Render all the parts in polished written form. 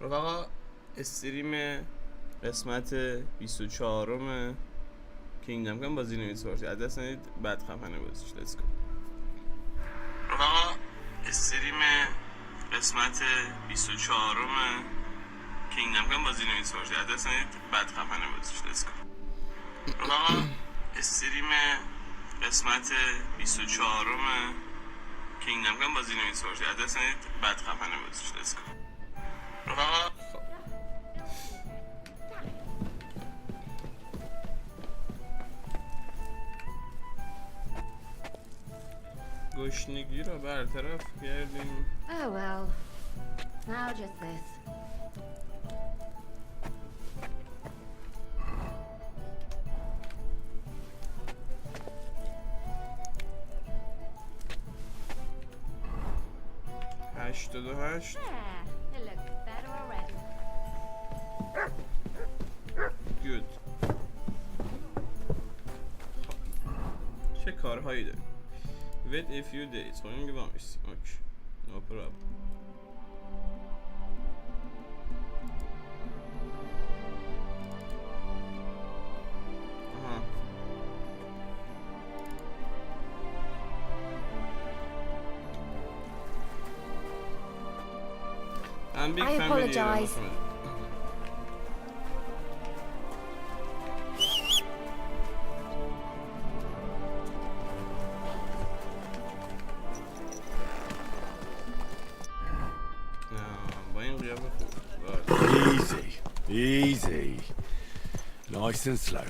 رفقا استریم قسمت 24 کینگدم کم با زیرنویس فارسی از دست ندید بعد خفنه بازیش. لیتس گو. رفقا استریم قسمت 24 کینگدم کم با زیرنویس فارسی از دست ندید بعد خفنه بازیش. لیتس گو. رفقا استریم قسمت 24 کینگدم کم با زیرنویس فارسی از دست ندید بعد خفنه بازیش. لیتس گو. رفقا گشنگی رو برطرف کردیم. Oh well. Now just this. هشتاد و هشت. It looks better already. گود. چه کارهایی داریم؟ Wait a few days. خب این میگه وامیستیم. اوکی. No problem. آها. I'm big I fan apologize. Easy, easy. Nice and slow.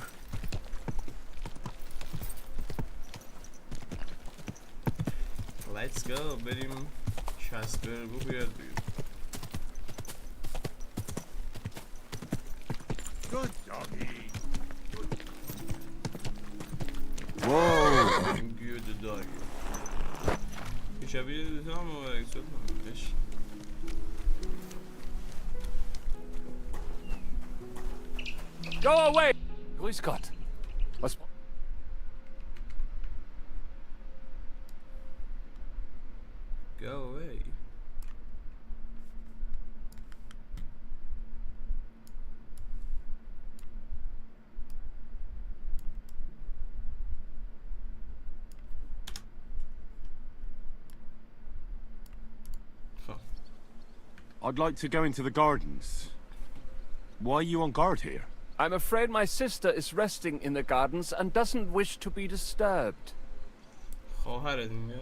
Let's go. بریم چسبرگو بیاد بگیر. Good doggy. Whoa. Good doggy. شبیه دوتا مبارک شد بش. Go away! Grüß Gott. Was? Go away. I'd like to go into the gardens. Why are you on guard here? I'm afraid my sister is resting in the gardens and doesn't wish to be disturbed. خواهرت میگه.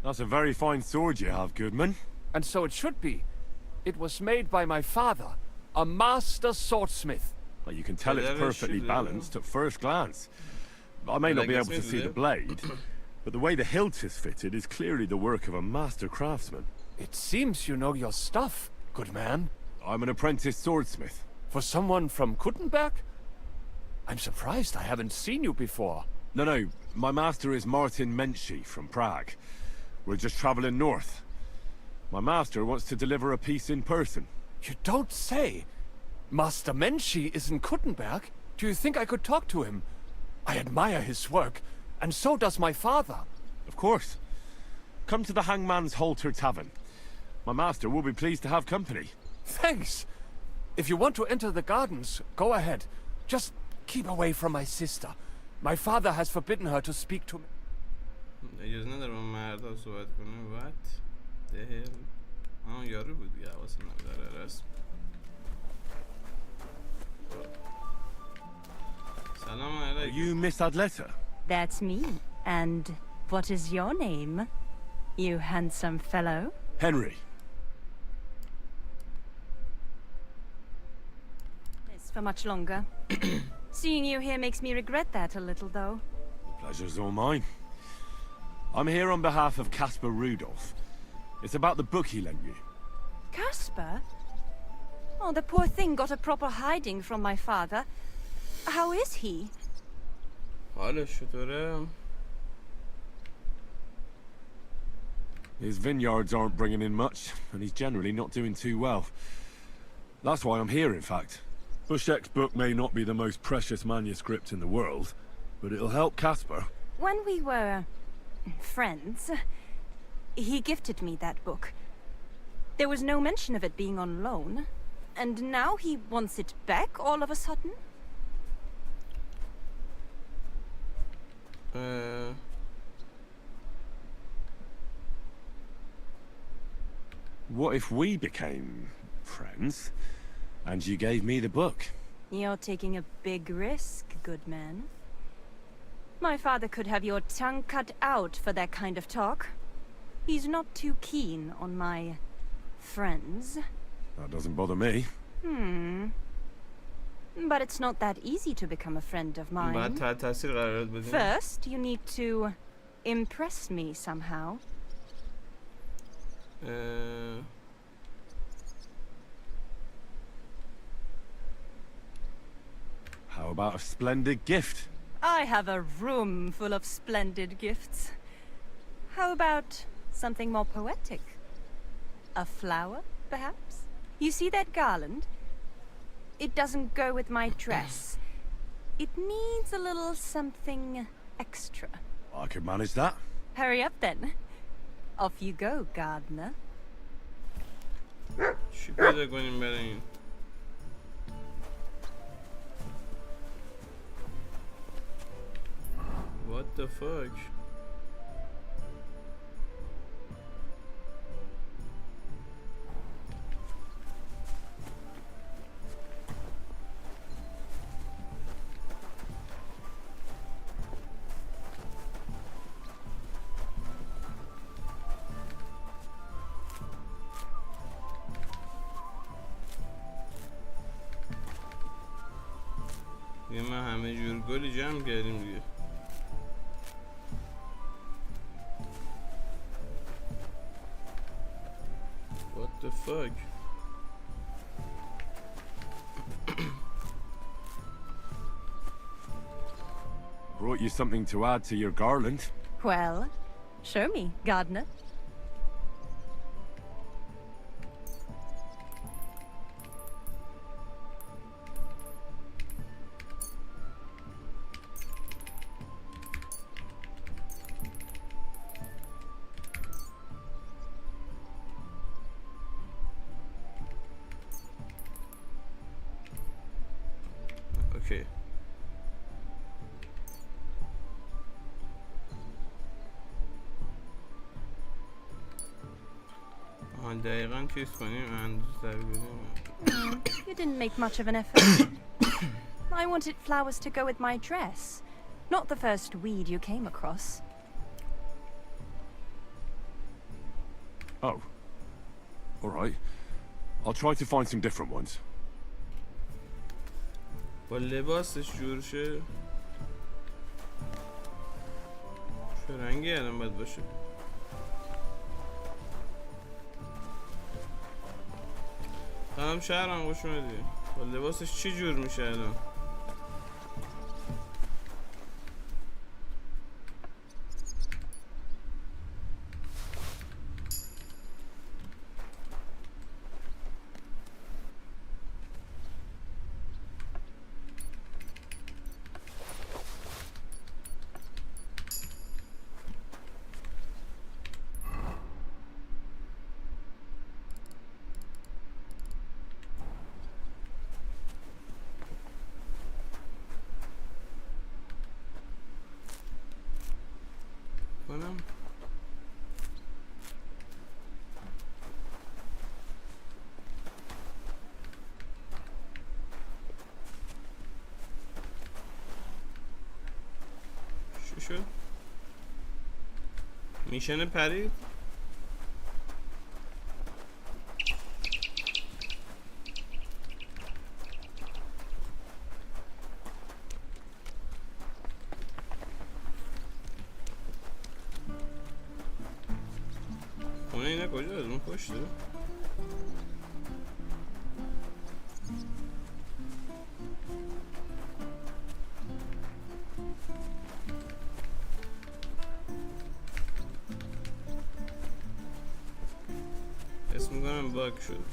That's a very fine sword you have, Goodman. And so it should be. It was made by my father, a master swordsmith. Well, you can tell it's perfectly balanced at first glance. I may not be able to see the blade, but the way the hilt is fitted is clearly the work of a master craftsman. It seems you know your stuff, good man. I'm an apprentice swordsmith. For someone from Kuttenberg? I'm surprised I haven't seen you before. No, my master is Martin Menschy from Prague. We're just traveling north. My master wants to deliver a piece in person. You don't say. Master Menschy is in Kuttenberg? Do you think I could talk to him? I admire his work, and so does my father. Of course. Come to the Hangman's Halter Tavern. My master will be pleased to have company. Thanks. If you want to enter the gardens, go ahead. Just keep away from my sister. My father has forbidden her to speak to me. اجازه نداره با مردا صحبت کنه. What the hell؟ یارو بود دیگه. حواسم نداره رسم. سلام Are علیکم. you Miss Adletta? That's me. And what is your name, you handsome fellow? Henry. This for much longer. Seeing you here makes me regret that a little, though. Pleasure's all mine. I'm here on behalf of Caspar Rudolph. It's about the book he lent you. Caspar? Oh, the poor thing got a proper hiding from my father. How is he? حالش چطوره؟ His vineyards aren't bringing in much, and he's generally not doing too well. That's why I'm here, in fact. Bushek's book may not be the most precious manuscript in the world, but it'll help Caspar. When we were friends, he gifted me that book. There was no mention of it being on loan, and now he wants it back all of a sudden? What if we became friends, and you gave me the book? You're taking a big risk, good man. My father could have your tongue cut out for that kind of talk. He's not too keen on my friends. That doesn't bother me. But it's not that easy to become a friend of mine. بعد تحت تاثیر قرار بدیم. First, you need to impress me somehow. How about a splendid gift? I have a room full of splendid gifts. How about something more poetic? A flower, perhaps? You see that garland? It doesn't go with my dress. It needs a little something extra. I could manage that. Hurry up then. Off you go, gardener. چی پیدا کنیم برای این؟ What the fuck? یه ما همه جور گلی جمع کردیم دیگه. What the fuck? Brought you something to add to your garland. Well, show me, gardener. Okay. دقیقاً چیز کنیم اندازه بدیم. You didn't make much of an effort. I wanted flowers to go with my dress, not the first weed you came across. Oh. All right. I'll try to find some different ones. با لباسش جور شه. چه رنگی الان باید باشه؟ خانم شهرم خوش اومدی. با لباسش چی جور میشه الان؟ کنم چی شد؟ میشن پرید؟ خونه اینه کجا از اون پشته؟ اسم میکنم باگ شد.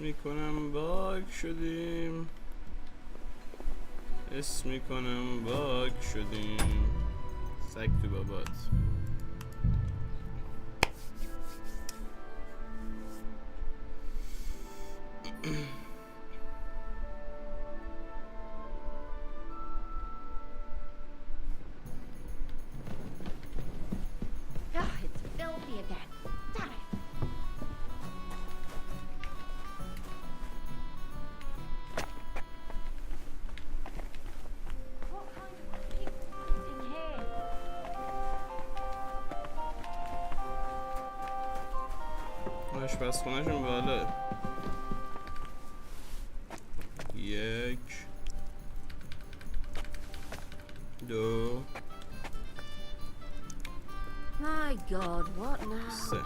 میکنم باگ شدیم. سگ تو بابات. Oh, it's filthy again. Damn it. What kind of pig in here? آشپزخونه‌شون بالا. 1 2 My God, what now? 3.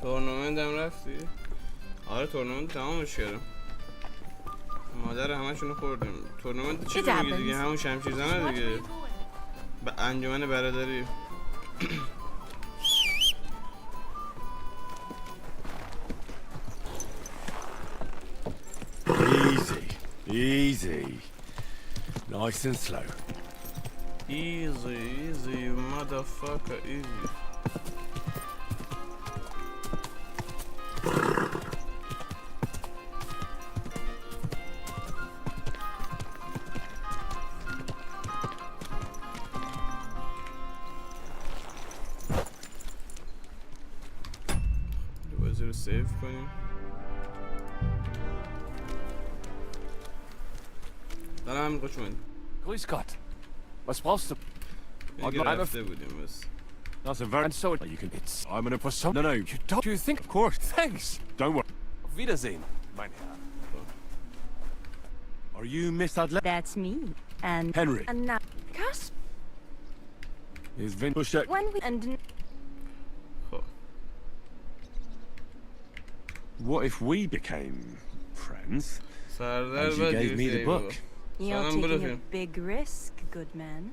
تورنمنت هم رفتی؟ آره تورنمنت تمامش کردم. مادر همشونو خوردیم. تورنمنت چی میگه دیگه؟ همون شمشیرزنه دیگه. به انجمن برادری. Easy. Nice and slow. Easy, motherfucker, easy. بازی رو سیف کنیم. دارم قشمند. Grüß Gott. Was brauchst du? رفته بودیم بس. That's a very... And so You can... it's... I'm gonna put some... No. You don't... Do you think... Of course. Thanks. Don't worry. Auf Wiedersehen, mein Herr. Are you Miss Adler? That's me. And Henry. And now, Gus, Is Vin... Push that... when we and خب. What if we became friends? سردر And you gave me the book? you're Sanırım taking a bırakıyorum. big risk, good man.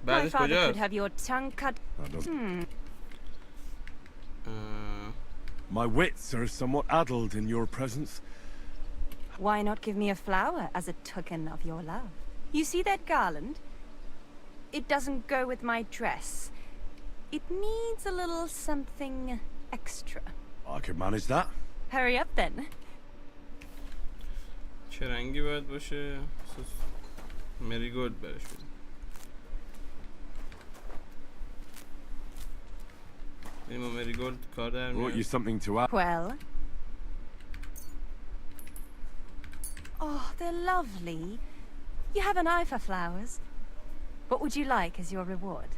My بعدش father کجا؟ could have your tongue cut. That doesn't... اه، My wits are somewhat addled in your presence. Why not give me a flower as a token of your love? You see that garland? It doesn't go with my dress. It needs a little something extra. I could manage that. Hurry up then. چه رنگی باید باشه؟ مریگولد برش بدیم. این با مریگولد کار در Brought you میاد. something to add. Well. Oh, they're lovely. You have an eye for flowers. What would you like as your reward?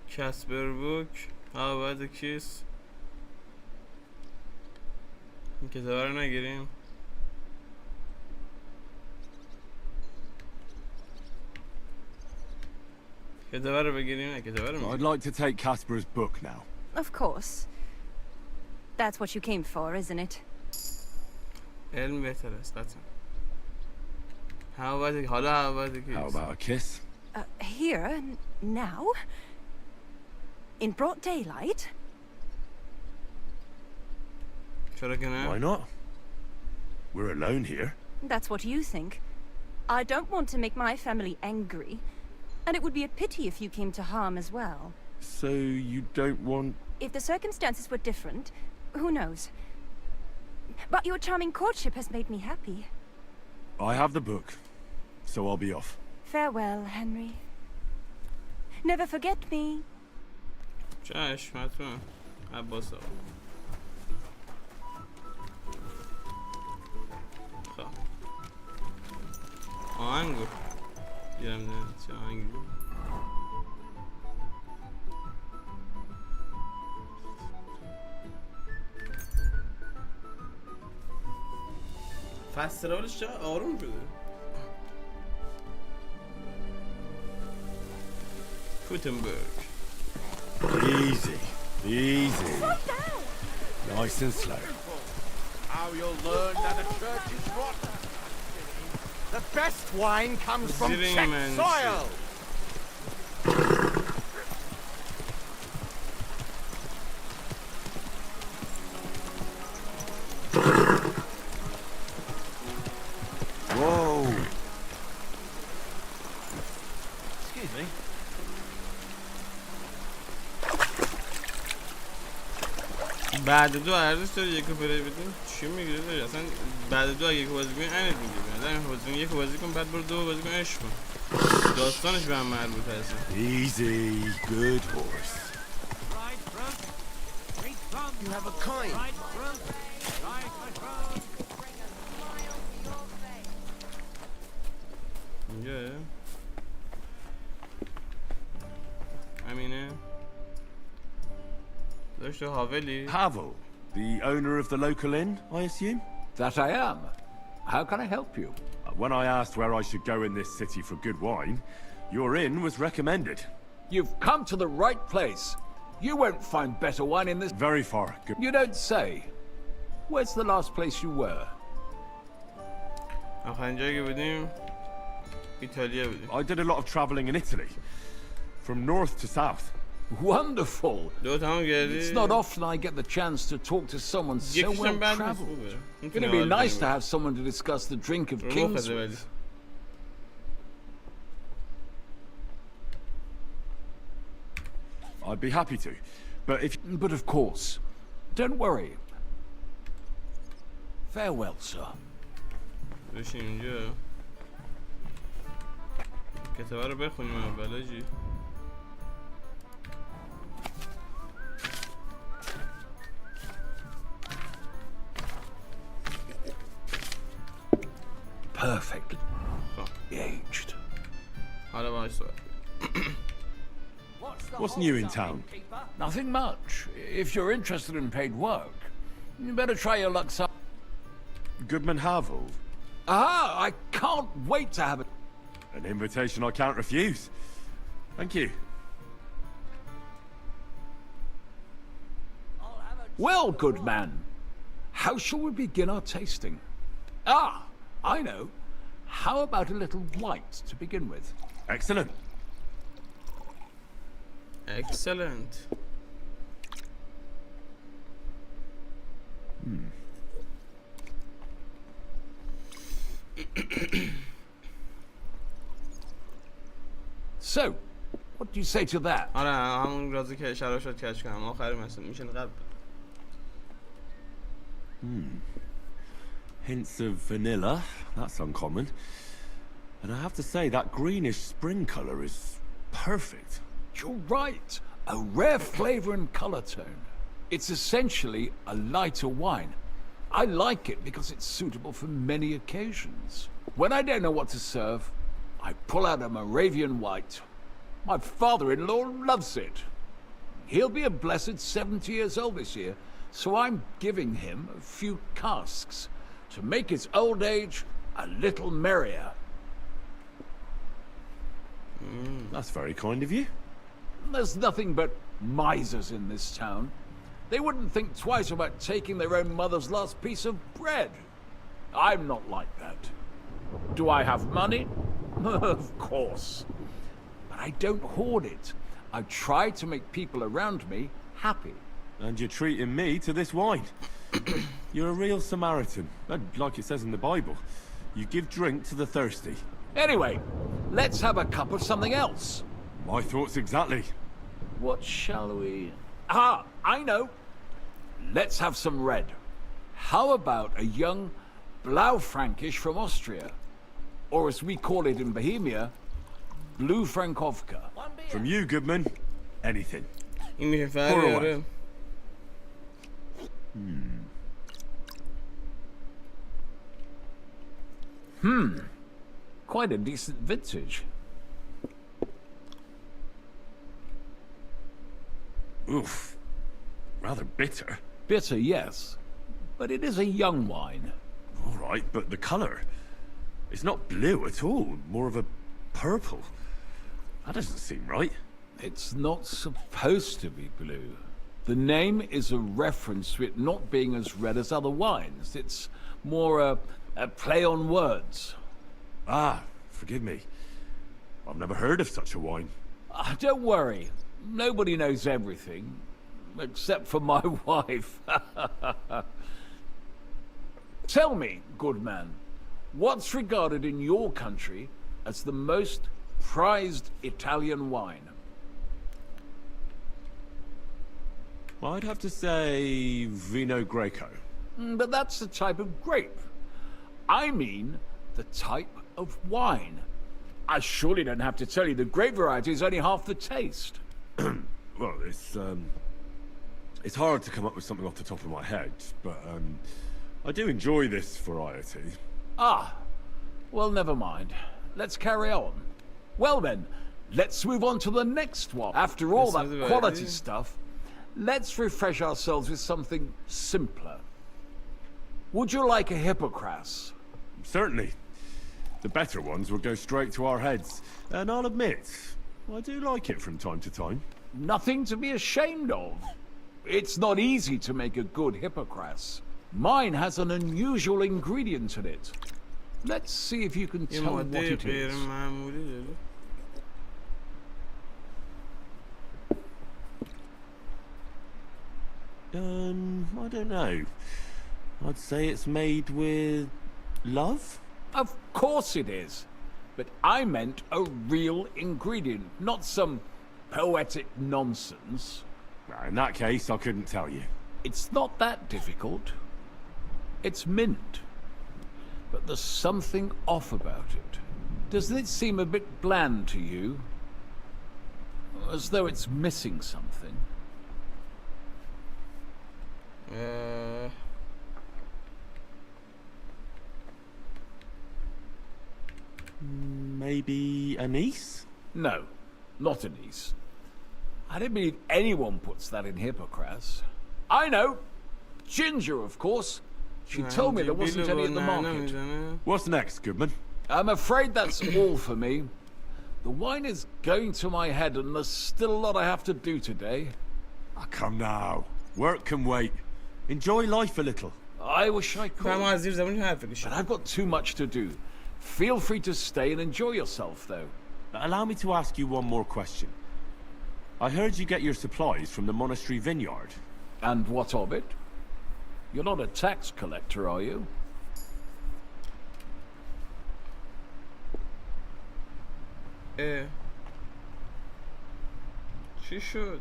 کسپر بوک. How about the kiss? این کتابه رو نگیریم. کتابه رو بگیریم. نه کتابه رو I'd میگیریم. like to take Casper's book now. Of course. That's what you came for, isn't it? علم بهتر است قطعا. How about the... حالا how about the kiss? How about a kiss? Here, now? In broad daylight? چرا که Why نه؟ not? We're alone here. That's what you think. I don't want to make my family angry. And it would be a pity if you came to harm as well. So you don't want... If the circumstances were different, who knows? But your charming courtship has made me happy. I have the book, so I'll be off. Farewell, Henry. Never forget me. چشم حتما. عباس آقا. خب. آهنگو. دیرم نه چه آهنگی. فسترالش چه آروم شده. کوتنبرگ. Easy. Nice and slow. How you'll learn that a church is rotten. The best wine comes from Czech Zillion soil. بعد دو ارزش داره یکو پلی بدیم. چی میگیره داری اصلا بعد دو اگه یک بازی کنی انت میگیره. مثلا بازی یک بازی کن بعد برو دو بازی کن عشق کن. داستانش به هم مربوطه اصلا. Easy, good horse. You have a coin. اینجا همینه داشت حاولی Pavel, the owner of the local inn, I assume? That I am. How can I help you? When I asked where I should go in this city for good wine, your inn was recommended. You've come to the right place. You won't find better wine in this... Very far. Good. You don't say. Where's the last place you were? آخرین جایی که بودیم ایتالیا بودیم. I did a lot of traveling in Italy, from north to south. Wonderful. دو تمام کردی. It's not often I get the chance to talk to someone so یکیشم well بد نیست traveled. خوبه. It'd be nice to have someone to discuss the drink of kings with. I'd be happy to, but if... But of course. Don't worry. Farewell, sir. بشین اینجا کتابه رو بخونیم اول آجی. Perfectly aged. حالا باهاش صحبت. What's new in town? Nothing much. If you're interested in paid work, you better try your luck some... Goodman Havel? Aha! I can't wait to have it. An invitation I can't refuse. Thank you. Well, good man. How shall we begin our tasting? Ah, I know. How about a little white to begin with? Excellent. Excellent. So, what do you say to that? آره همون رازی که اشاره شد کش کنم آخری مثلا میشه قبل. Hints of vanilla. That's uncommon. And I have to say, that greenish spring colour is perfect. You're right. A rare flavor and color tone. It's essentially a lighter wine. I like it because it's suitable for many occasions. When I don't know what to serve, I pull out a Moravian white. My father-in-law loves it. He'll be a blessed 70 years old this year, so I'm giving him a few casks to make his old age a little merrier. That's very kind of you. There's nothing but misers in this town. They wouldn't think twice about taking their own mother's last piece of bread. I'm not like that. Do I have money? Of course. But I don't hoard it. I try to make people around me happy. And you're treating me to this wine. You're a real Samaritan. And like it says in the Bible, you give drink to the thirsty. Anyway, let's have a cup of something else. My thoughts exactly. What shall we... Ah, I know. Let's have some red. How about a young Blaufränkisch from Austria? Or as we call it in Bohemia, Blue Frankovka. From you, Goodman, anything. این میشه Pour فرقی away. آره. Quite a decent vintage. Oof. Rather bitter. Bitter, yes. But it is a young wine. All right, but the colour. It's not blue at all. More of a purple. That doesn't seem right. It's not supposed to be blue. The name is a reference to it not being as red as other wines. It's more a play on words. Ah, forgive me. I've never heard of such a wine. Don't worry. Nobody knows everything. Except for my wife. Tell me, good man, what's regarded in your country as the most prized Italian wine? I'd have to say Vino Greco. But that's the type of grape. I mean the type of wine. I surely don't have to tell you the grape variety is only half the taste. Well, it's hard to come up with something off the top of my head, but I do enjoy this variety. Ah, well, never mind. Let's carry on. Well then, let's move on to the next one. After all that quality stuff, let's refresh ourselves with something simpler. Would you like a hippocras? Certainly. The better ones will go straight to our heads. And I'll admit, I do like it from time to time. Nothing to be ashamed of. It's not easy to make a good hippocras. Mine has an unusual ingredient in it. Let's see if you can tell what it is. I don't know. I'd say it's made with love? Of course it is. But I meant a real ingredient, not some poetic nonsense. In that case, I couldn't tell you. It's not that difficult. It's mint. But there's something off about it. Doesn't it seem a bit bland to you? As though it's missing something. Maybe anise? No, not anise. I don't believe anyone puts that in hippocras. I know. Ginger, of course. She told me there wasn't any in the market. What's next, Goodman? I'm afraid that's all for me. The wine is going to my head and there's still a lot I have to do today. Ah, come now. Work can wait. Enjoy life a little. I wish I could. But But I've got too much to do. Feel free to stay and enjoy yourself, though. Allow me to ask you one more question. I heard you get your supplies from the monastery vineyard. And what of it? You're not a tax collector, are you? چی شد؟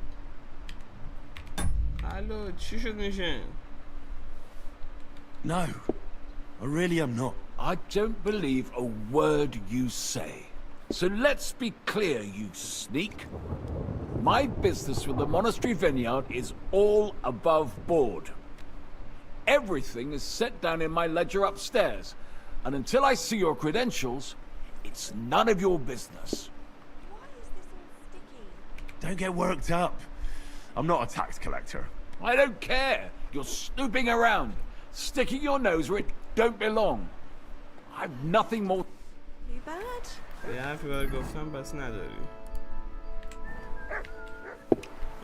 الو چی شد میشه؟ No, I really am not. I don't believe a word you say. So let's be clear, you sneak. My business with the monastery vineyard is all above board. Everything is set down in my ledger upstairs. And until I see your credentials, it's none of your business. Why is this all sticky? Don't get worked up. I'm not a tax collector. I don't care. You're snooping around, sticking your nose where it don't belong. I've nothing more. Too bad. یه حرفی برای گفتم بس نداری.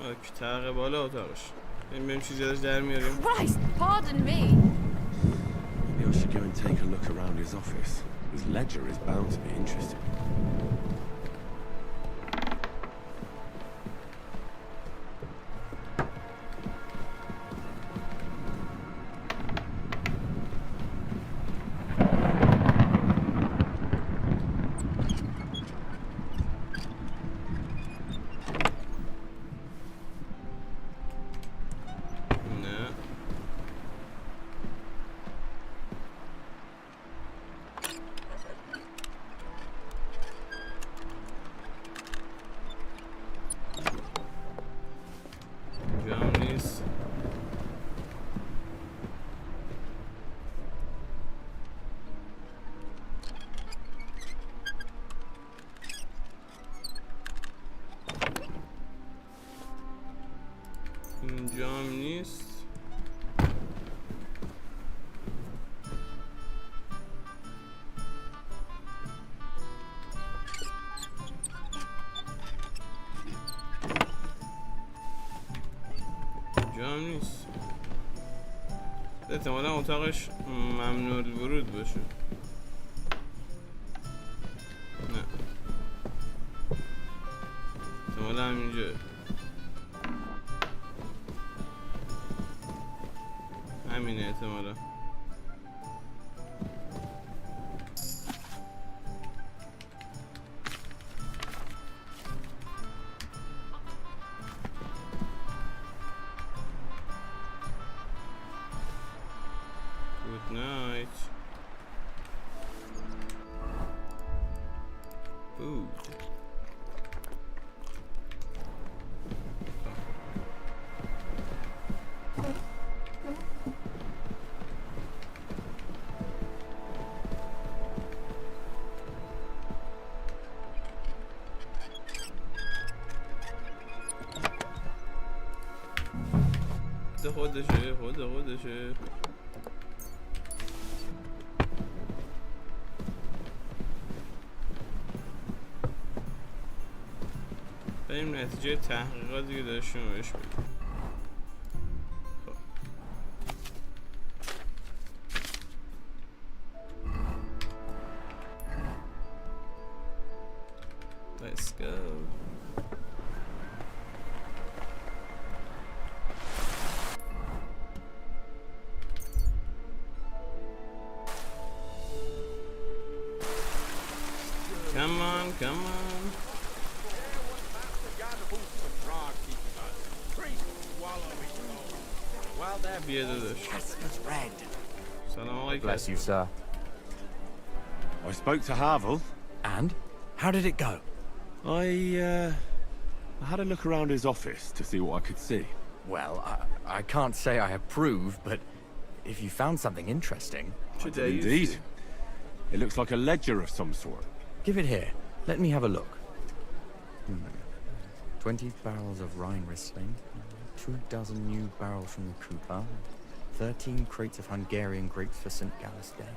اوکی طبقه بالا اتاقش. بریم چیزی ازش در میاریم. Christ, pardon me. Maybe I should go and take a look around his office. His ledger is bound to be interesting. اینجام نیست. اینجام نیست. احتمالا اتاقش ممنوع الورود باشه. نه احتمالا همینجا. همینه احتمالا. خودشه بریم نتیجه تحقیقاتی که داشتیم بهش بدیم. Let's go. Come on, come on. Well, that beer dadash. Casper's red. Salam alaikum. Bless you, sir. I spoke to Havel. And? How did it go? I had a look around his office to see what I could see. Well, I can't say I approve, but if you found something interesting... Indeed. It looks like a ledger of some sort. Give it here. Let me have a look. 20 barrels of Rhine Riesling, 24 new barrels from the Cooper, 13 crates of Hungarian grapes for St. Gallistan.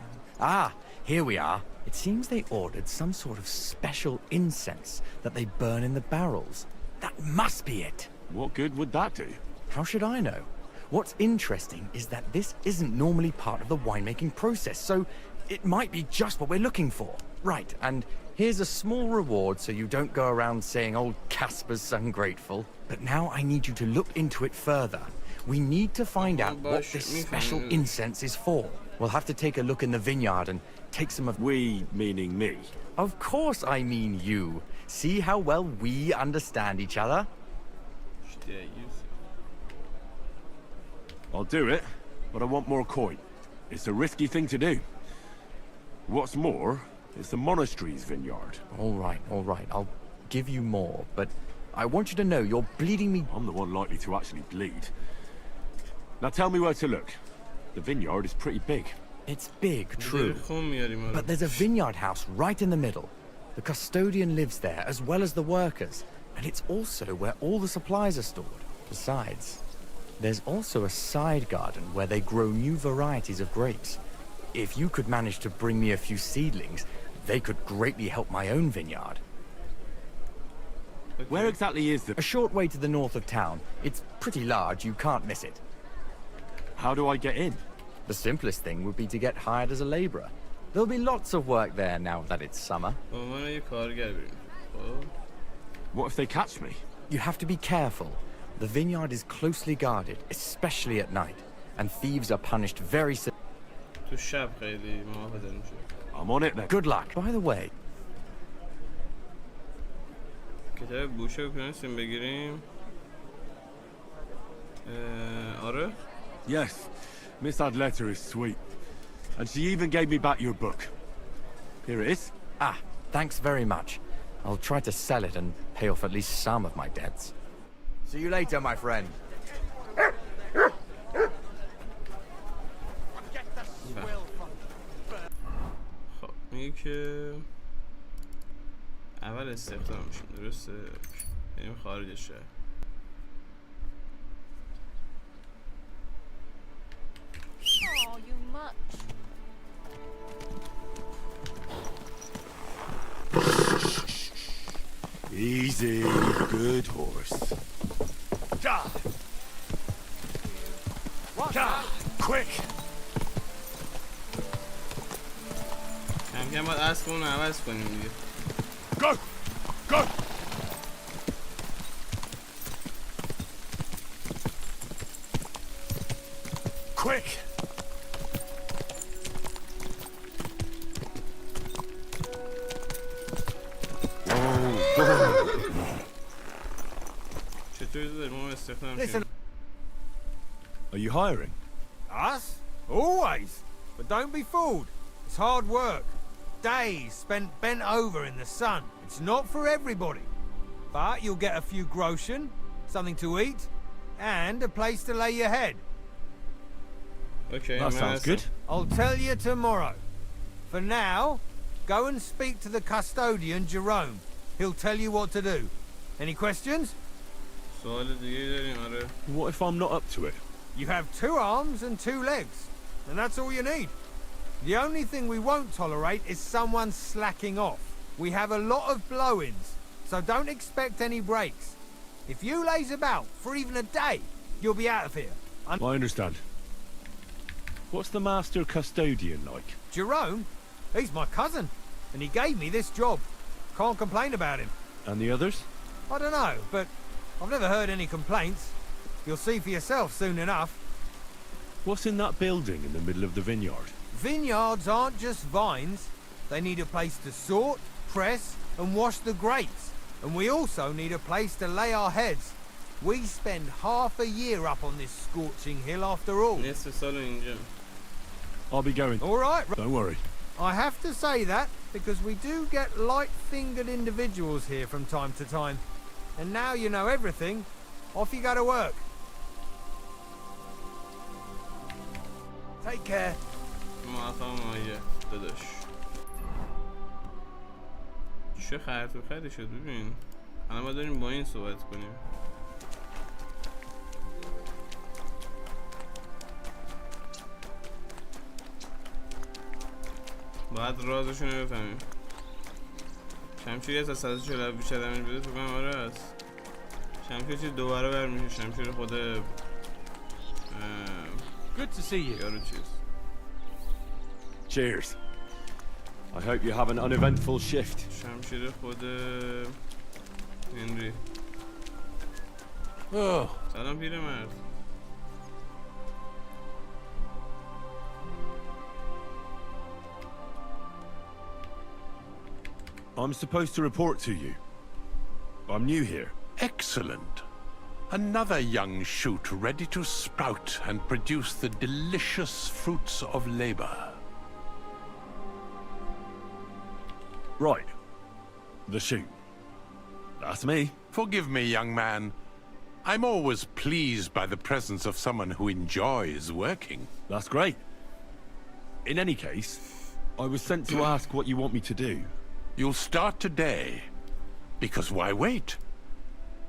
Ah, here we are. It seems they ordered some sort of special incense that they burn in the barrels. That must be it. What good would that do? How should I know? What's interesting is that this isn't normally part of the winemaking process, so it might be just what we're looking for. Right, and here's a small reward so you don't go around saying old Casper's ungrateful. But now I need you to look into it further. We need to find out what this special incense is for. We'll have to take a look in the vineyard and take some of... We, meaning me. Of course I mean you. See how well we understand each other? I'll do it, but I want more coin. It's a risky thing to do. What's more, it's the monastery's vineyard. All right, I'll give you more, but I want you to know you're bleeding me... I'm the one likely to actually bleed. Now tell me where to look. The vineyard is pretty big. It's big, true. But there's a vineyard house right in the middle. The custodian lives there, as well as the workers. And it's also where all the supplies are stored. Besides, there's also a side garden where they grow new varieties of grapes. If you could manage to bring me a few seedlings, they could greatly help my own vineyard. Okay. Where exactly is the... A short way to the north of town. It's pretty large, you can't miss it. How do I get in? The simplest thing would be to get hired as a labourer. There'll be lots of work there now that it's summer. What if they catch me? You have to be careful. The vineyard is closely guarded, especially at night, and thieves are punished very severely. I'm on it then. Good luck. By the way, کتاب بوشه بکنیم بگیریم آره Yes, Miss Adletter is sweet. And she even gave me back your book. Here it is. Ah, thanks very much. I'll try to sell it and pay off at least some of my debts. See you later, my friend. خب میگه که اول استخدام میشیم درسته بریم خارج شهر Oh, you much. Easy, good horse. Quick! کم کم باید اسبمون رو عوض کنیم دیگه Go! Go! Quick! چطوری داریم ما استخدام شیم Are you hiring? Us? Always. But don't be fooled. It's hard work. Days spent bent over in the sun. It's not for everybody. But you'll get a few groschen, something to eat, and a place to lay your head. Okay, That sounds good. I'll tell you tomorrow. For now, go and speak to the custodian, Jerome. He'll tell you what to do. Any questions? سوال دیگه داریم آره What if I'm not up to it? You have 2 arms and 2 legs, and that's all you need. The only thing we won't tolerate is someone slacking off. We have a lot of blow-ins, so don't expect any breaks. If you laze about for even a day, you'll be out of here. I understand. What's the master custodian like? Jerome? He's my cousin, and he gave me this job. Can't complain about him. And the others? I don't know, but I've never heard any complaints. You'll see for yourself soon enough. What's in that building in the middle of the vineyard? Vineyards aren't just vines. They need a place to sort, press, and wash the grapes. And we also need a place to lay our heads. We spend half a year up on this scorching hill after all. نصف سال اینجا. I'll be going. All right. Don't worry. I have to say that because we do get light-fingered individuals here from time to time. And now you know everything, off you go to work. Take care. موفق مایه داداش. چه خرط و خری شد ببین. الان ما داریم با این صحبت کنیم. باید رازشون رو بفهمیم. شمشیری از 140 بیشتر دمیج بده تو کنم آره هست. شمشیر چیز 2 برابر میشه شمشیر خود Good to see you. یارو چیز. Cheers. I hope you have an uneventful shift. شمشیر خود هنری. Oh, سلام پیرمرد. I'm supposed to report to you. I'm new here. Excellent. Another young shoot ready to sprout and produce the delicious fruits of labor. Right. The shoot. That's me. Forgive me, young man. I'm always pleased by the presence of someone who enjoys working. That's great. In any case, I was sent to ask what you want me to do. You'll start today. Because why wait?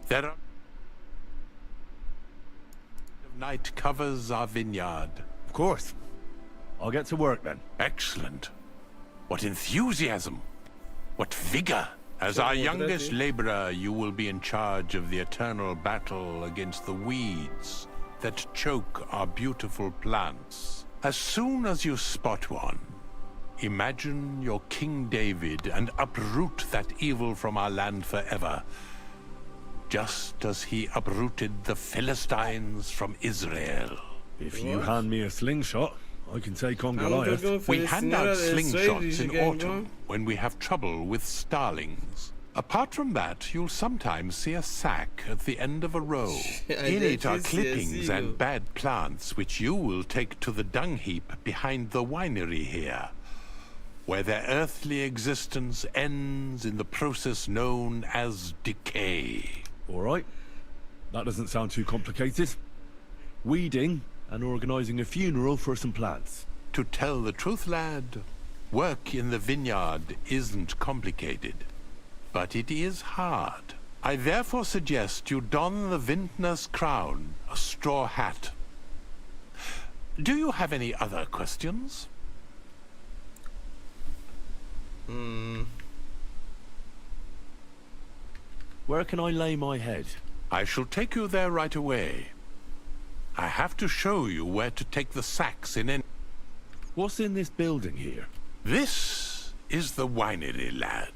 There are... Night covers our vineyard. Of course. I'll get to work then. Excellent. What enthusiasm. What vigor. As our youngest laborer, you will be in charge of the eternal battle against the weeds that choke our beautiful plants. As soon as you spot one, imagine your King David and uproot that evil from our land forever, just as he uprooted the Philistines from Israel. If you hand me a slingshot, I can take on Goliath. We hand out slingshots in autumn when we have trouble with starlings. Apart from that, you'll sometimes see a sack at the end of a row. In it are clippings and bad plants which you will take to the dung heap behind the winery here, where their earthly existence ends in the process known as decay. All right. That doesn't sound too complicated. Weeding and organizing a funeral for some plants. To tell the truth, lad, work in the vineyard isn't complicated, but it is hard. I therefore suggest you don the vintner's crown, a straw hat. Do you have any other questions? Where can I lay my head? I shall take you there right away. I have to show you where to take the sacks in any... What's in this building here? This is the winery, lad.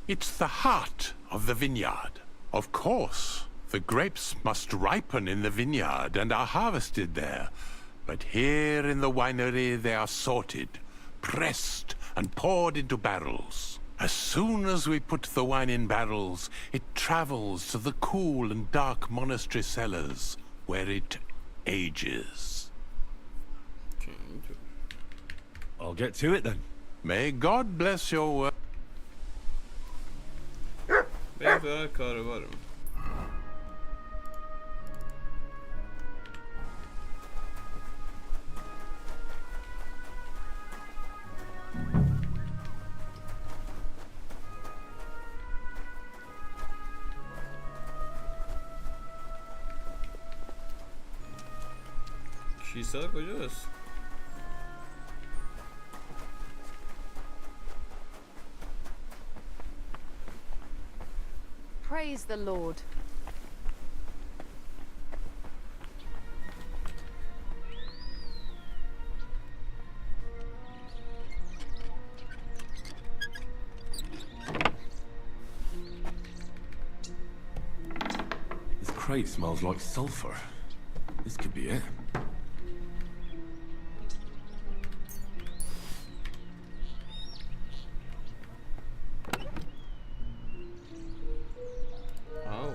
It's the heart of the vineyard. Of course, the grapes must ripen in the vineyard and are harvested there. But here in the winery they are sorted, pressed and poured into barrels. As soon as we put the wine in barrels, it travels to the cool and dark monastery cellars, where it ages. I'll get to it then. May God bless your work. کیسا کجاست؟ Praise the Lord. This crate smells like sulfur. This could be it. Oh.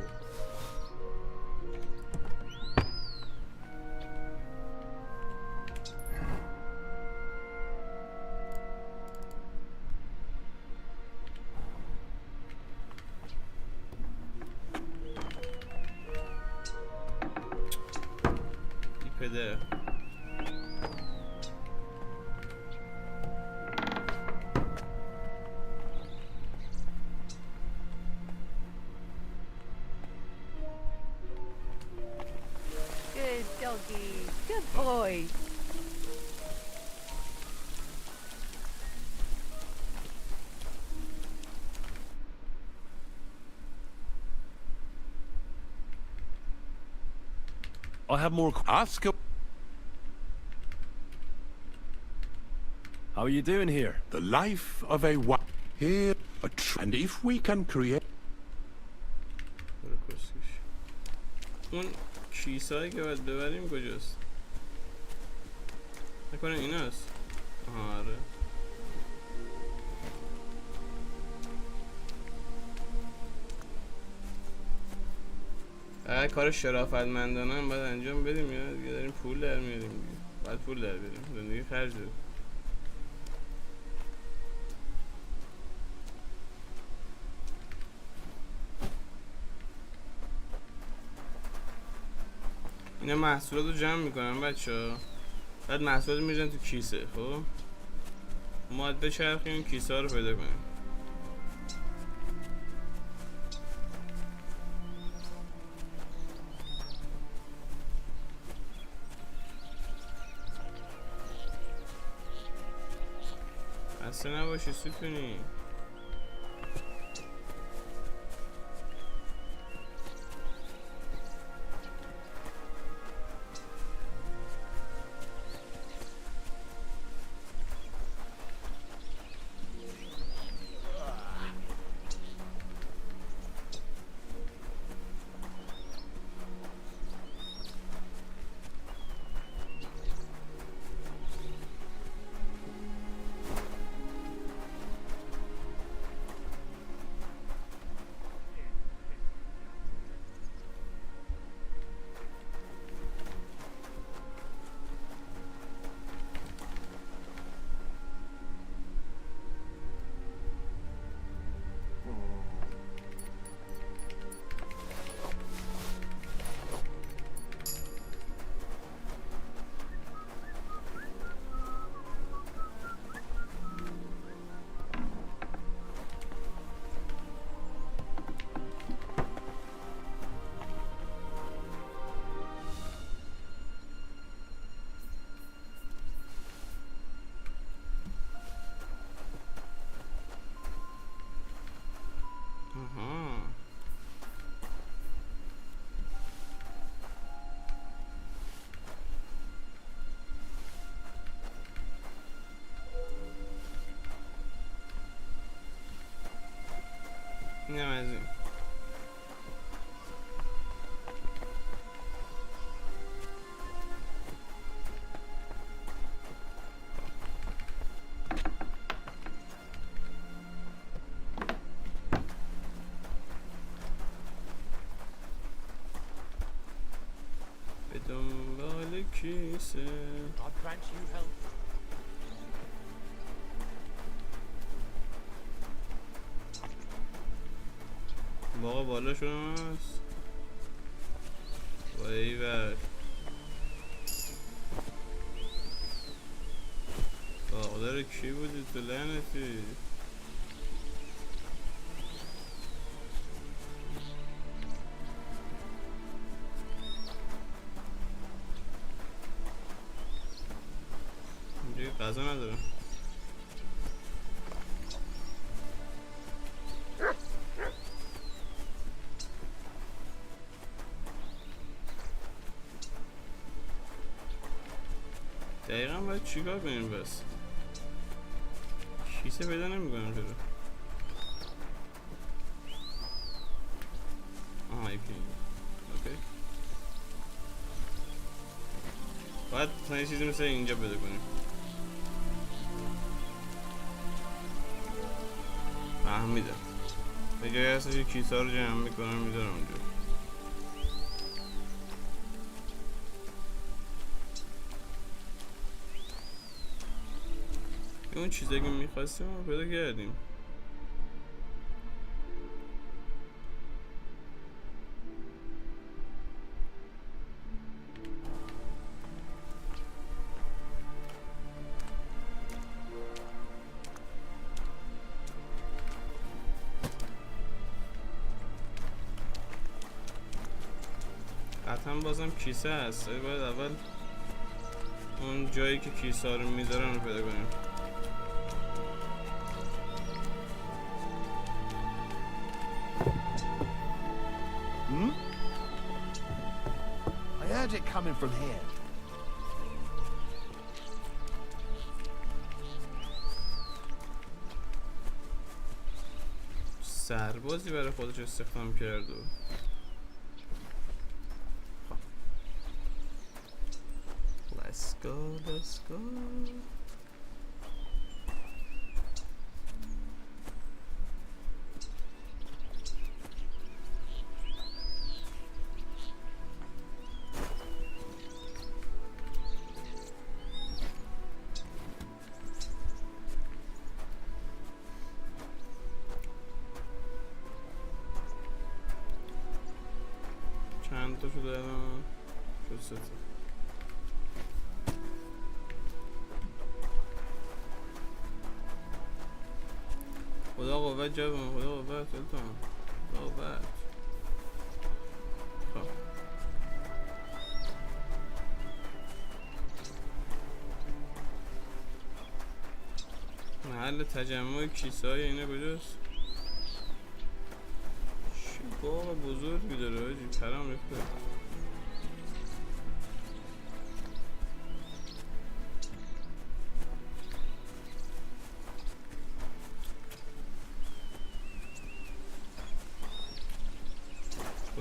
پدر Good doggy. Good boy. I have more. Ask a How are you doing here? the life of a wife. Here, and if we can create برو کسکش. اون کیسایی که باید ببریم کجاست؟ نکنه ایناست. آها آره. کار شرافتمندانه هم باید انجام بدیم یا دیگه داریم پول در میاریم دیگه. باید پول در بیاریم. زندگی خرج داریم. اینا محصولات رو جمع میکنن بچه‌ها. بعد محصولات رو میریزن تو کیسه. خب ما باید بچرخیم این کیسه ها رو پیدا کنیم. خسته نباشی ستونی. اینم از این. به دنبال کیسه. باقا بالا شماست. وای بر باقدار کی بودی تو لعنتی؟ غذا ندارم. دقیقا باید چیکار کنیم بس؟ کیسه پیدا نمی‌کنم چرا؟ آها یکی اوکی. باید مثلا یه چیزی مثل اینجا پیدا کنیم. فهمیدم. به جای هستش که کیسه رو جمع میکنم میذارم اونجا. اون چیزایی که میخواستیم رو پیدا کردیم. قطعا بازم کیسه هست. باید اول اون جایی که کیسه رو میذارن رو پیدا کنیم. I heard it coming from here. سربازی برای خودش استخدام کرد و Let's go. چند تا شده الان؟ شد 3 تا. خدا قوت جوان، خدا قوت سلطان، خدا قوت. خب محل تجمع کیسه های اینه کجاست؟ چه باغ بزرگی داره حاجی، پرم ریخته.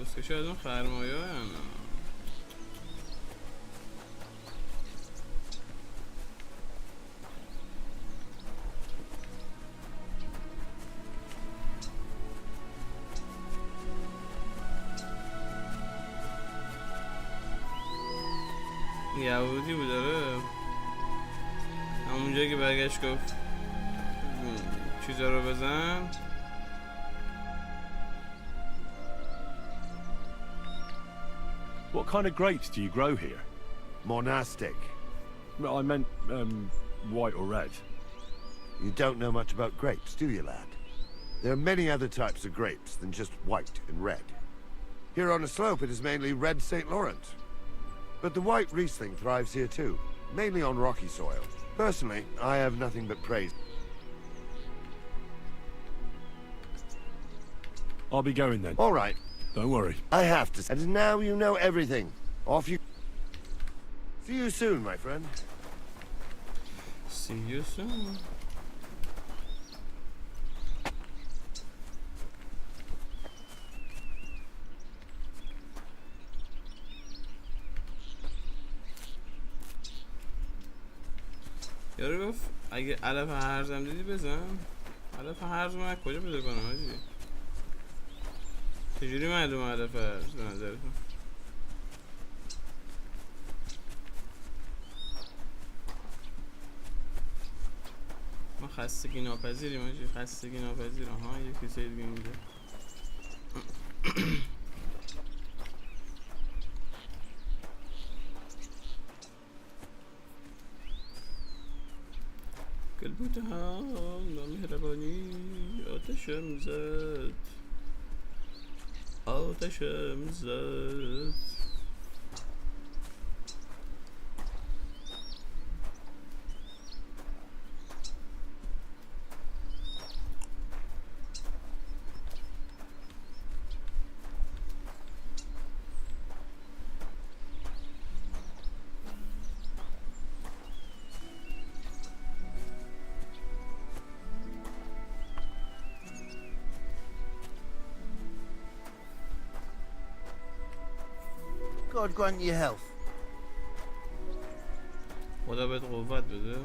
بسکه شاید اون خرمایه ها یا نه؟ یهودی بود داره همونجایی که برگشت گفت چیزا رو بزن. What kind of grapes do you grow here? Monastic. I meant, white or red. You don't know much about grapes, do you, lad? There are many other types of grapes than just white and red. Here on the slope it is mainly red St. Lawrence. But the white Riesling thrives here too, mainly on rocky soil. Personally, I have nothing but praise. I'll be going then. All right. Don't worry. I have to. And now you know everything. Off you. See you soon, my friend. See you soon. یارو گفت اگه علف هرزم دیدی بزن. علف هرز من کجا پیدا کنم حاجی؟ چجوری معلومه علف هرز به نظرتون؟ ما خستگی ناپذیریم حاجی، خستگی ناپذیر. آها یه کیسه دیگه اینجا. گل بودم نامهربانی آتشم زد، آتشم زد. God grant you health. خدا بهت قوت بده.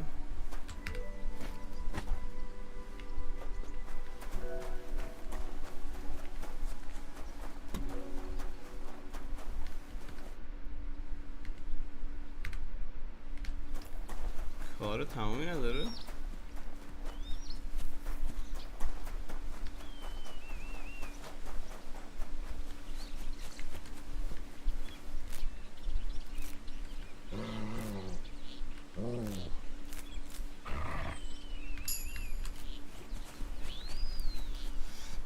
کار تمامی نداره.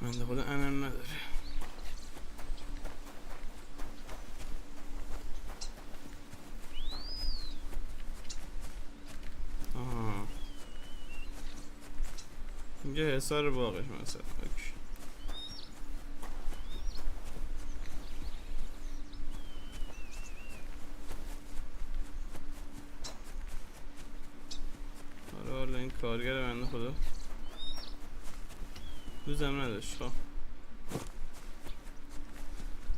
بنده خدا انم نداره. آها اینجا حصار باقش مثلا. اوکی. آره والا این کارگر بنده خدا روزم نداشت. خب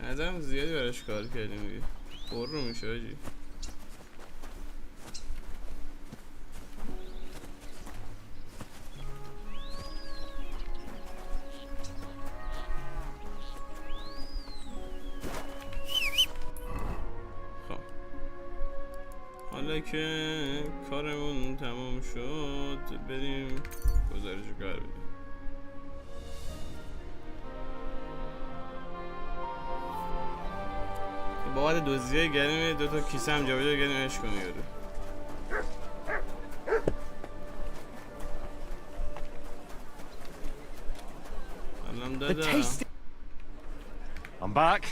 ازم زیادی براش کار کردیم دیگه. پر رو میشه آجی. خب حالا که کارمون تمام شد بریم گزارش کار بدیم. بابت دزدیه گریم دوتا کیسه هم جابجا کردیم عشق کنی یارو. الان دادا. I'm back,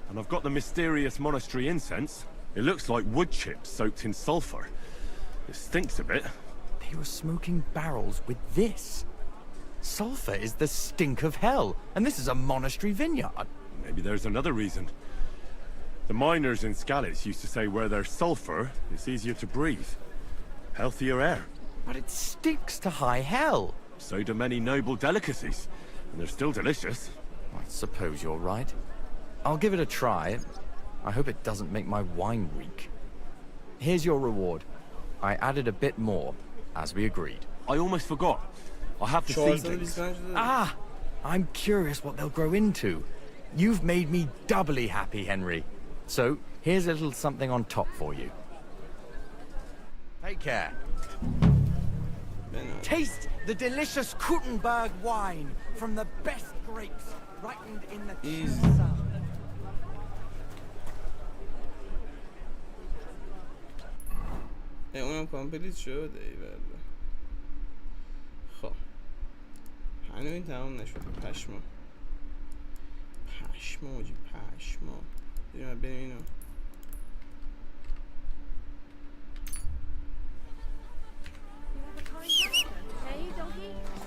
and I've got the mysterious monastery incense. It looks like wood chips soaked in sulfur. It stinks a bit. They were smoking barrels with this. Sulfur is the stink of hell, and this is a monastery vineyard. Maybe there's another reason. The miners in Scallis used to say where there's sulfur, it's easier to breathe. Healthier air. But it stinks to high hell. So do many noble delicacies, and they're still delicious. I suppose you're right. I'll give it a try. I hope it doesn't make my wine reek. Here's your reward. I added a bit more, as we agreed. I almost forgot. I have the seedlings. Ah! I'm curious what they'll grow into. You've made me doubly happy, Henry. So, here's a little something on top for you. Take care. Taste the delicious Kuttenberg wine from the best grapes, ripened in the sun. اونم کامپلیت شد. ای بابا. خب هنوز این تمام نشد. پشما موجی پشما. بریم اینو.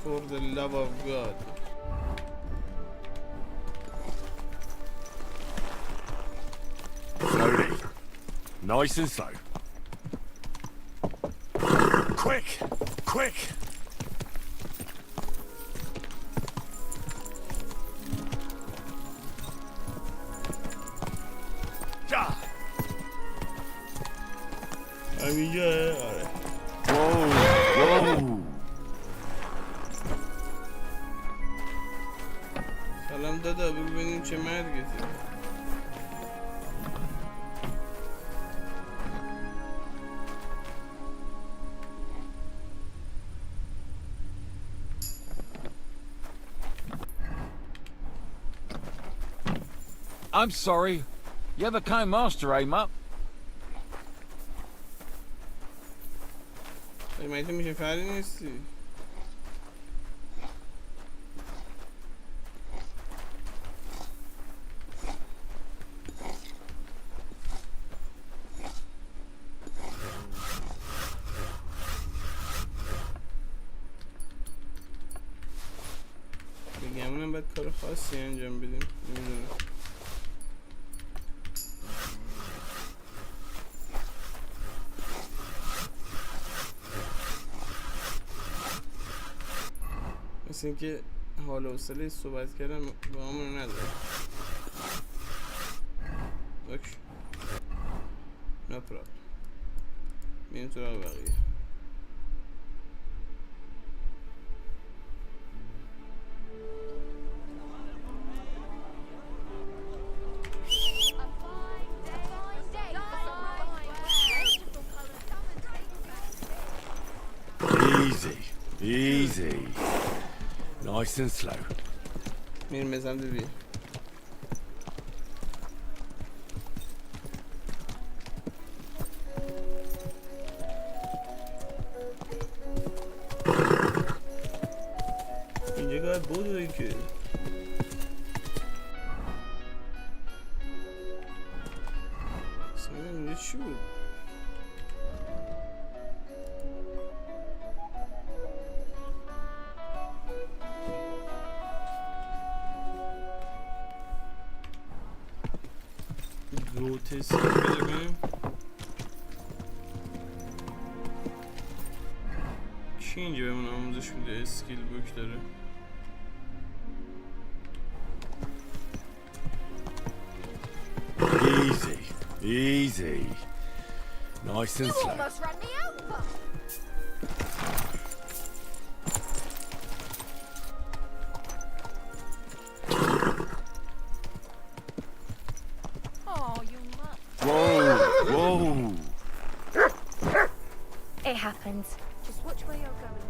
For the love of God. Slowly. Nice and slow. Quick! Quick! همینجا. Whoa! سلام دادا ببینیم چه مرگتی. I'm sorry. You're the kind master, eh, Mutt? مگه تو میشه فری نیستی؟ بگمونم باید کار خاصی انجام بدیم. نمیدونم. مثل اینکه حال و حوصله صحبت کردن با همون نداره. اوکی. نه پرابلم. میریم تو راه بقیه. Easy, easy. Nice and slow. میریم بزن ببین. اینجا گاهی بودوی که اصلا اینجا چی بود؟ گروتسکی پیدا کنیم. کی اینجا بهمون آموزش میده؟ اسکیل بوک داره. Easy, easy. Nice and slow. Almost ran me over. Oh, you mutt. Whoa, whoa. It happens. Just watch where you're going.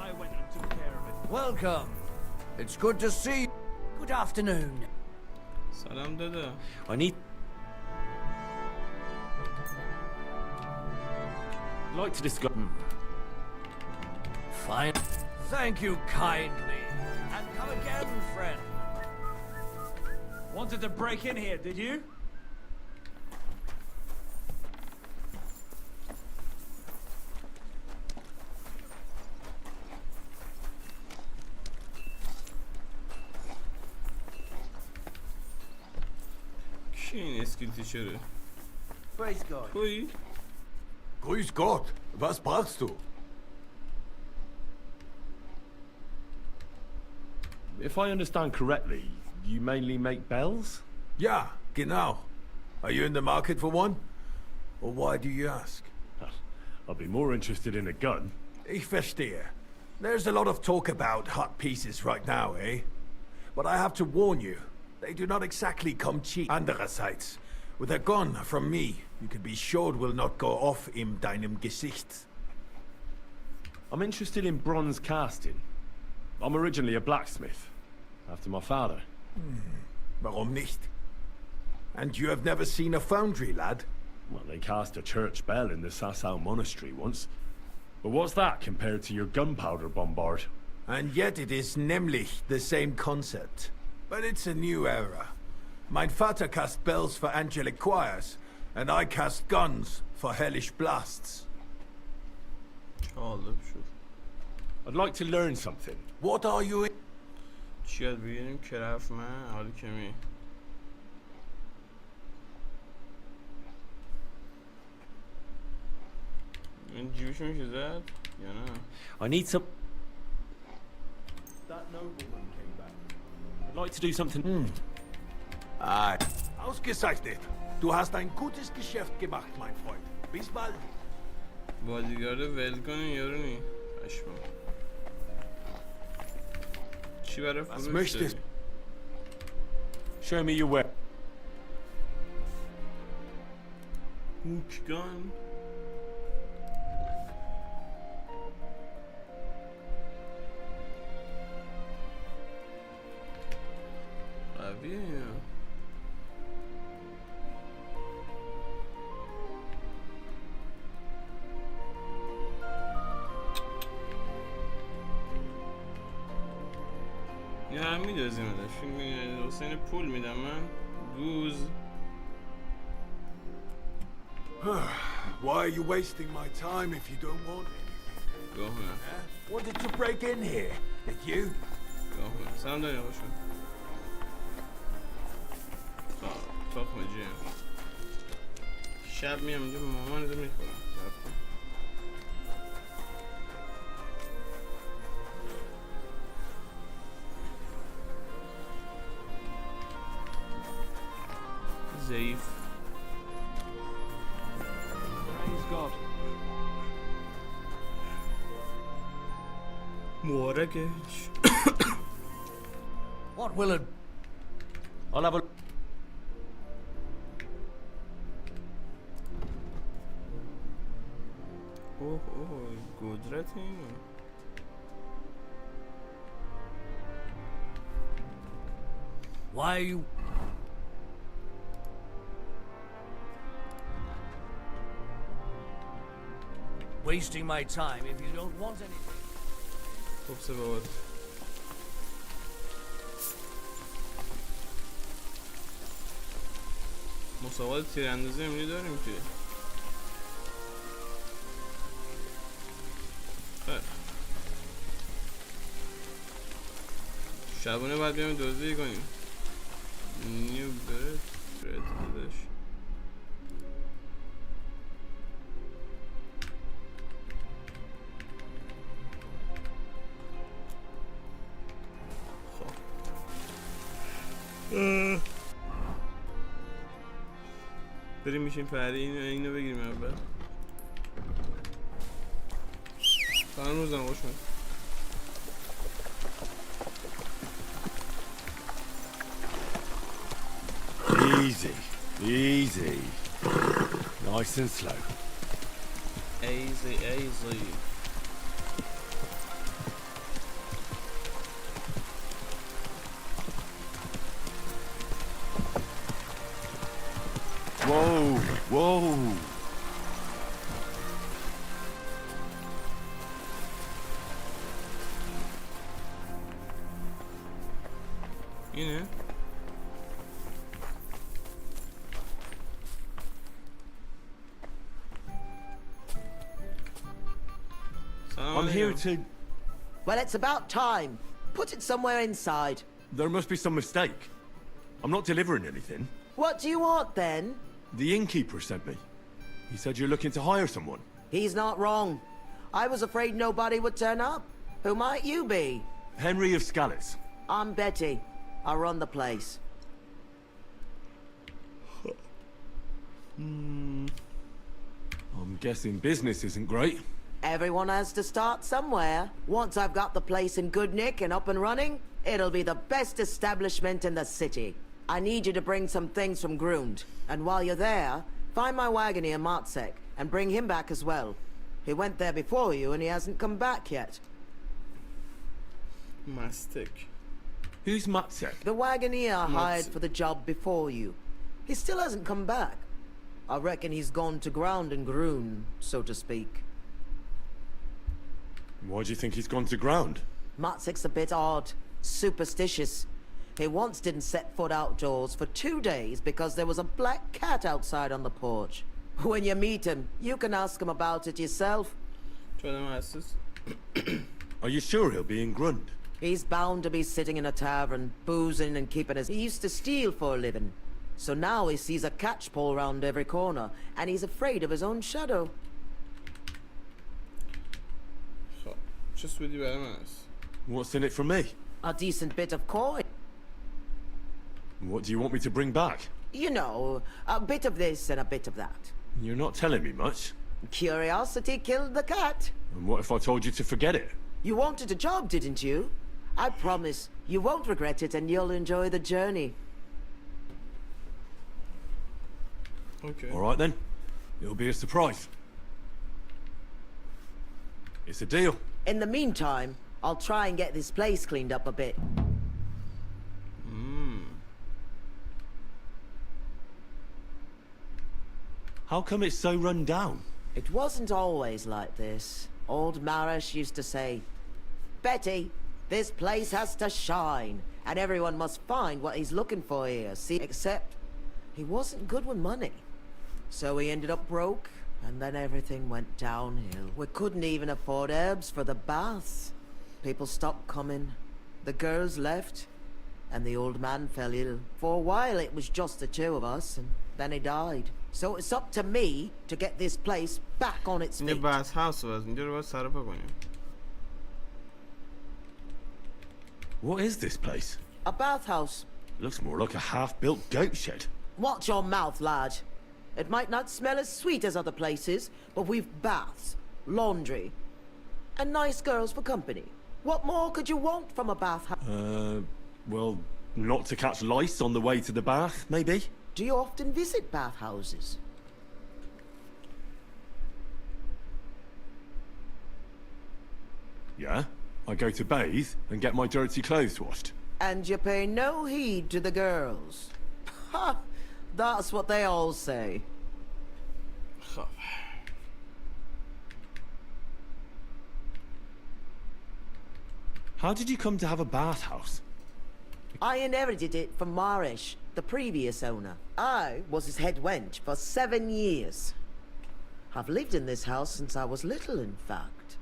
I went and took care of it. Welcome. It's good to see you. Good afternoon. سلام دادا. I need... I'd like to discuss... Fine. Thank you kindly. And come again, friend. Wanted to break in here, did you? کی این اسکیل تیچره؟ Praise God. تویی؟ Grüß Gott. Was brauchst du? If I understand correctly, you mainly make bells? Ja, genau. Are you in the market for one? Or why do you ask? I'd be more interested in a gun. Ich verstehe. There's a lot of talk about hot pieces right now, eh? But I have to warn you, they do not exactly come cheap. Andererseits, with a gun from me, you can be sure it will not go off in deinem Gesicht. I'm interested in bronze casting. I'm originally a blacksmith, after my father. Warum nicht? And you have never seen a foundry, lad? Well, they cast a church bell in the Sasau monastery once. But what's that compared to your gunpowder bombard? And yet it is nämlich the same concept. But it's a new era. Mein Vater cast bells for angelic choirs, and I cast guns for hellish blasts. جالب شد. I'd like to learn something. What are you in? چی یاد بگیریم؟ کرف من حالی کمی. این جیبش میشه زد؟ یا نه؟ I need some... That nobleman came back. I'd like to do something... Ausgezeichnet. Du hast ein gutes Geschäft gemacht, mein Freund. Bis bald. بادیگارد ول کنین یارو نی پشما. چی برای Was فروش möchtest داری؟ Show me your way. هوکگان. قویه اینا. یه هم میدازیم ازش حسین پول میدم من دوز. Why are you wasting my time if you don't want anything? گاهونه Wanted to break in here, did you? گاهونه سلام داری آقا شد تاخمه جیم شب میام اینجا مامان رو میخورم مورگش. What will it... I'll have a... اوه قدرت اینو. Why are you... wasting my time if you don't want anything? خب سبابت. مسابقات تیراندازی امروزی داریم که. شبانه باید بیایم دزدی کنیم. نیو برد داداش. بریم میشیم پری اینو بگیریم اول. سلام روزم خوش من. Easy, easy. Nice and slow. Easy, easy. Whoa, whoa. اینه؟ I'm here to... Well, it's about time. Put it somewhere inside. There must be some mistake. I'm not delivering anything. What do you want, then? The innkeeper sent me. He said you're looking to hire someone. He's not wrong. I was afraid nobody would turn up. Who might you be? Henry of Scallis. I'm Betty. I run the place. I'm guessing business isn't great. Everyone has to start somewhere. Once I've got the place in good nick and up and running, it'll be the best establishment in the city. I need you to bring some things from Grund. And while you're there, find my wagoner Martzek and bring him back as well. He went there before you and he hasn't come back yet. Mastic. Who's Martzek? The wagoner hired for the job before you. He still hasn't come back. I reckon he's gone to ground in Grun, so to speak. Why do you think he's gone to ground? Matzek's a bit odd. Superstitious. He once didn't set foot outdoors for 2 days because there was a black cat outside on the porch. When you meet him, you can ask him about it yourself. Are you sure he'll be in Grund? He's bound to be sitting in a tavern, boozing and keeping his... He used to steal for a living. So now he sees a catchpole round every corner, and he's afraid of his own shadow. Just with you, Amos. What's in it for me? A decent bit of coin. What do you want me to bring back? You know, a bit of this and a bit of that. You're not telling me much. Curiosity killed the cat. And what if I told you to forget it? You wanted a job, didn't you? I promise, you won't regret it and you'll enjoy the journey. Okay. All right then. It'll be a surprise. It's a deal. In the meantime, I'll try and get this place cleaned up a bit. How come it's so run down? It wasn't always like this. Old Marish used to say, Betty, this place has to shine, and everyone must find what he's looking for here, see? Except, he wasn't good with money. So he ended up broke, and then everything went downhill. We couldn't even afford herbs for the baths. People stopped coming. The girls left, and the old man fell ill. For a while it was just the two of us, and then he died. So it's up to me to get this place back on its feet. What is this place? A bathhouse. Looks more like a half-built goat shed. Watch your mouth, lad. It might not smell as sweet as other places, but we've baths, laundry, and nice girls for company. What more could you want from a bathhouse? Well, not to catch lice on the way to the bath, maybe? Do you often visit bathhouses? Yeah. I go to bathe and get my dirty clothes washed. And you pay no heed to the girls? Ha! That's what they all say. خب How did you come to have a bathhouse? I inherited it from Marish, the previous owner. I was his head wench for 7 years. I've lived in this house since I was little, in fact.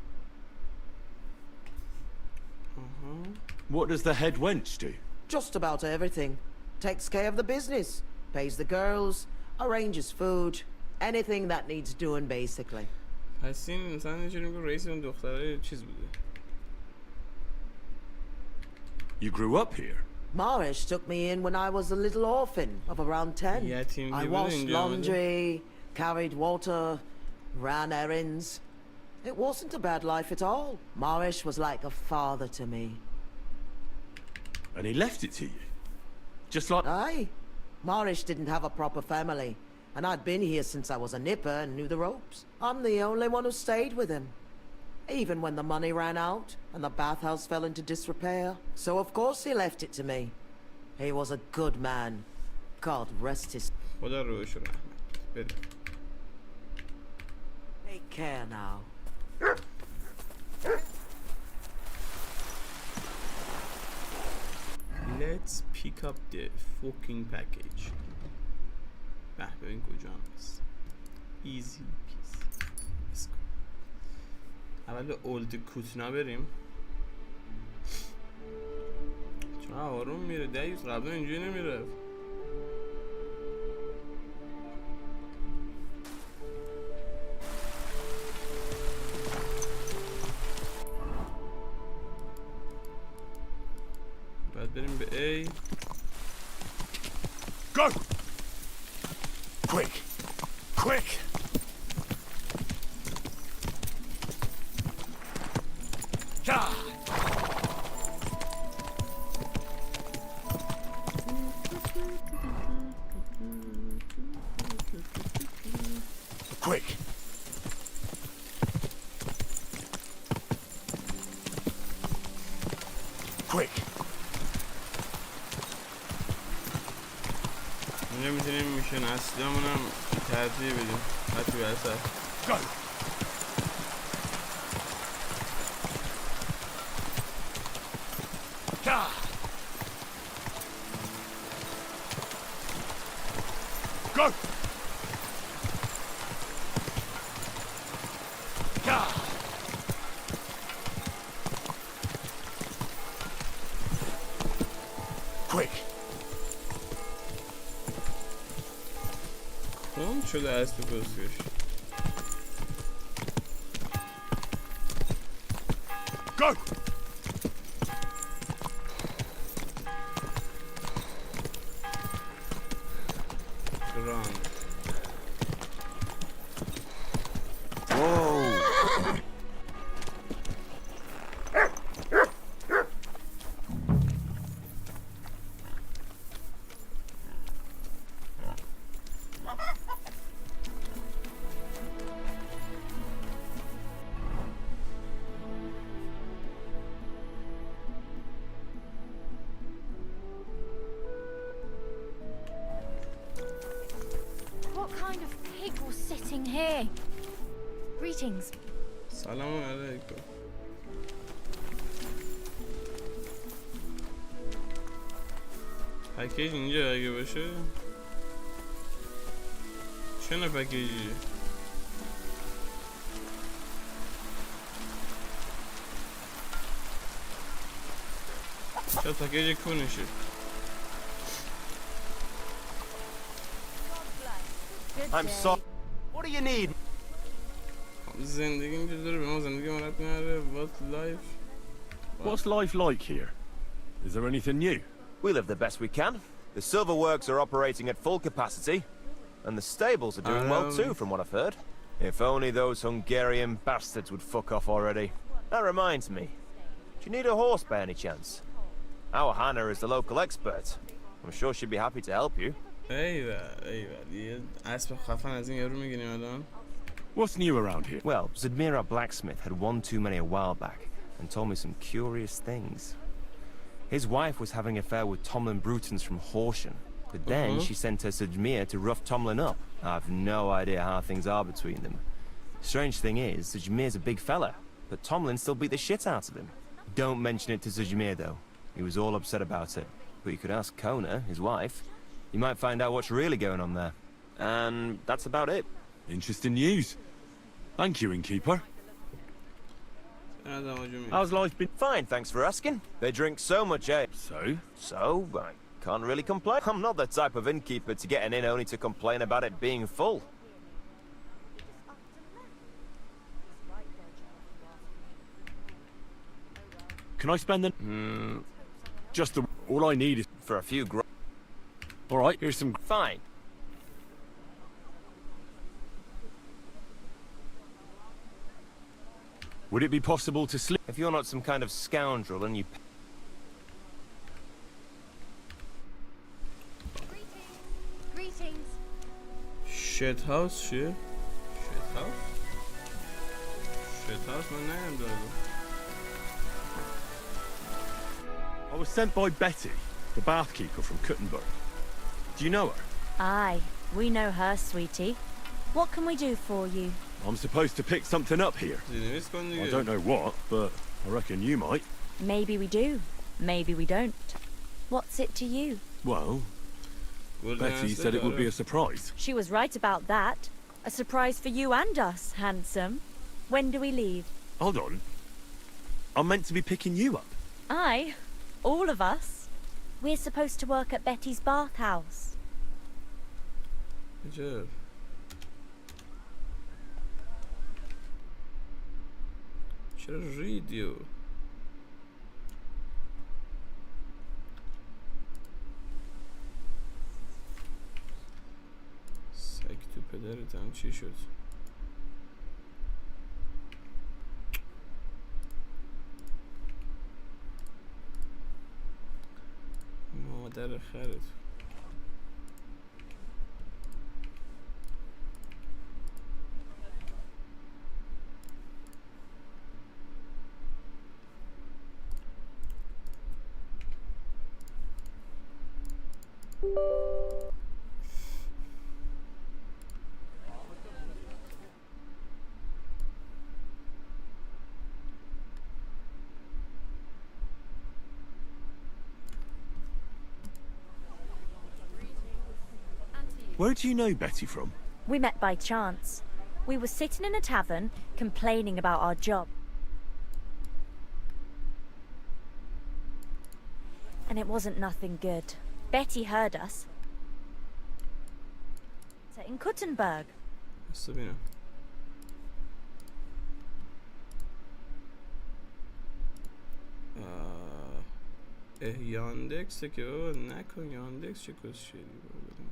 What does the head wench do? Just about everything. Takes care of the business, pays the girls, arranges food, anything that needs doing, basically. پس این مثلا یه جوری میگه رئیس اون دختره چیز بوده. You grew up here? Marish took me in when I was a little orphan of around 10. I washed laundry, carried water, ran errands. It wasn't a bad life at all. Marish was like a father to me. And he left it to you? Just like... Aye. Marish didn't have a proper family, and I'd been here since I was a nipper and knew the ropes. I'm the only one who stayed with him. Even when the money ran out and the bathhouse fell into disrepair. So of course he left it to me. He was a good man. God rest his... خدا روشو رحمت بده. Take care now. Let's pick up the fucking package. به ببین کجا هم هست. Easy peasy. Let's go. اول به اولد کوتنا بریم. چرا آروم میره دیوز قبلا اینجوری نمیره. بعد بریم به A. Go! Quick! Quick! Ja! Quick! Quick! اینجا میتونیم میشن اصلی همونم ترتیب بدیم حتی برسر Go! Ja! Go! Ja! Quick! کن شده اسب کسکش Go! ران What kind of pig was sitting here? Greetings. سلام علیکم پکیج اینجا اگه باشه چه نه پکیجی شاید پکیج کونشه I'm sorry. What do you need? زندگی اینجا داره به ما زندگی ما رد نره What life What's life like here? Is there anything new? We live the best we can. The silver works are operating at full capacity, and the stables are doing well too, from what I've heard. If only those Hungarian bastards would fuck off already. That reminds me. Do you need a horse by any chance? Our Hannah is the local expert. I'm sure she'd be happy to help you. یه اسب خفن از این یارو میگیریم الان. What's new around here? Well, Zadmira Blacksmith had one too many a while back and told me some curious things. His wife was having an affair with Tomlin Brutons from Horsham, but then she sent her Zadmir to rough Tomlin up. I've no idea how things are between them. Strange thing is, Zadmir's a big fella, but Tomlin still beat the shit out of him. Don't mention it to Zadmir though. He was all upset about it. But you could ask Kona, his wife. You might find out what's really going on there. And that's about it. Interesting news. Thank you, innkeeper. How's life been? Fine, thanks for asking. They drink so much ale. So, I can't really complain. I'm not the type of innkeeper to get an inn only to complain about it being full. Can I spend the... just the... all I need is... For a few Alright, here's some... Fine. Would it be possible to sleep... If you're not some kind of scoundrel and you... Greetings. Shit house چیه؟ Shit house؟ Shit house من نیم داره. I was sent by Betty, the bathkeeper from Kuttenberg. Do you know her? Aye, we know her, sweetie. What can we do for you? I'm supposed to pick something up here. زیرنویس کن دیگه. I don't know what, but I reckon you might. Maybe we do. Maybe we don't. What's it to you? Well, Betty said it would be a surprise. She was right about that. A surprise for you and us, handsome. When do we leave? Hold on. I'm meant to be picking you up. Aye, all of us. We're supposed to work at Betty's bathhouse. عجب. چرا ریدیو؟ سگ تو پدرتم چی شد؟ مادر خرت. Where do you know Betty from? We met by chance. We were sitting in a tavern, complaining about our job. And it wasn't nothing good. Betty heard us. In Kuttenberg. Sabina. یاندکسه که بابا نکن یاندکس چه کس شدی بابا.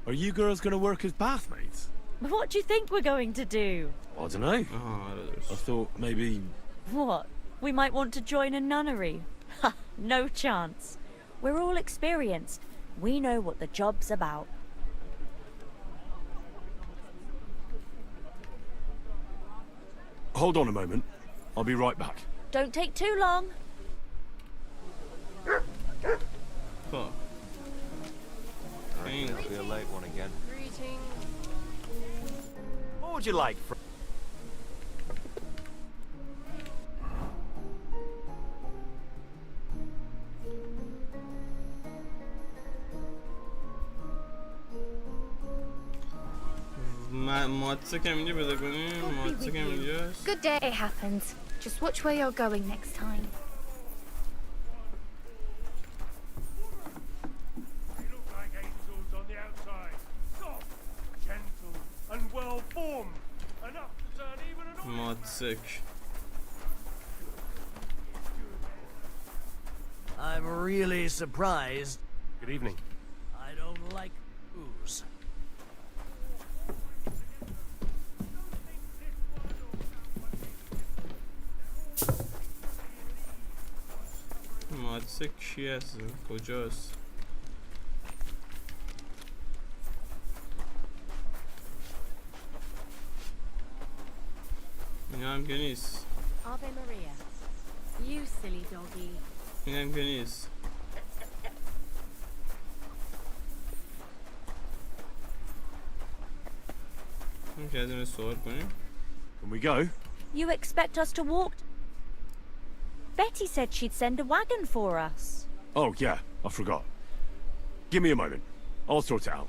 Are you girls going to work as bathmaids? What do you think we're going to do? I don't know. I thought maybe... What? We might want to join a nunnery? Ha! No chance. We're all experienced. We know what the job's about. Hold on a moment. I'll be right back. Don't take too long. Huh. It'll be a late one again. Greetings. What would you like? Good day. It happens. Just watch where you're going next time. They look like angels on the outside. Soft, gentle, and well-formed. Enough to turn even an Modsik. I'm really surprised. Good evening. I don't like ooze. مادسه کی هست؟ کجاست؟ اینا هم که نیست. Ave Maria. You silly doggy. این هم که نیست. این که از این سوال کنیم. Can we go? You expect us to walk? Betty said she'd send a wagon for us. Oh, yeah, I forgot. Give me a moment. I'll sort it out.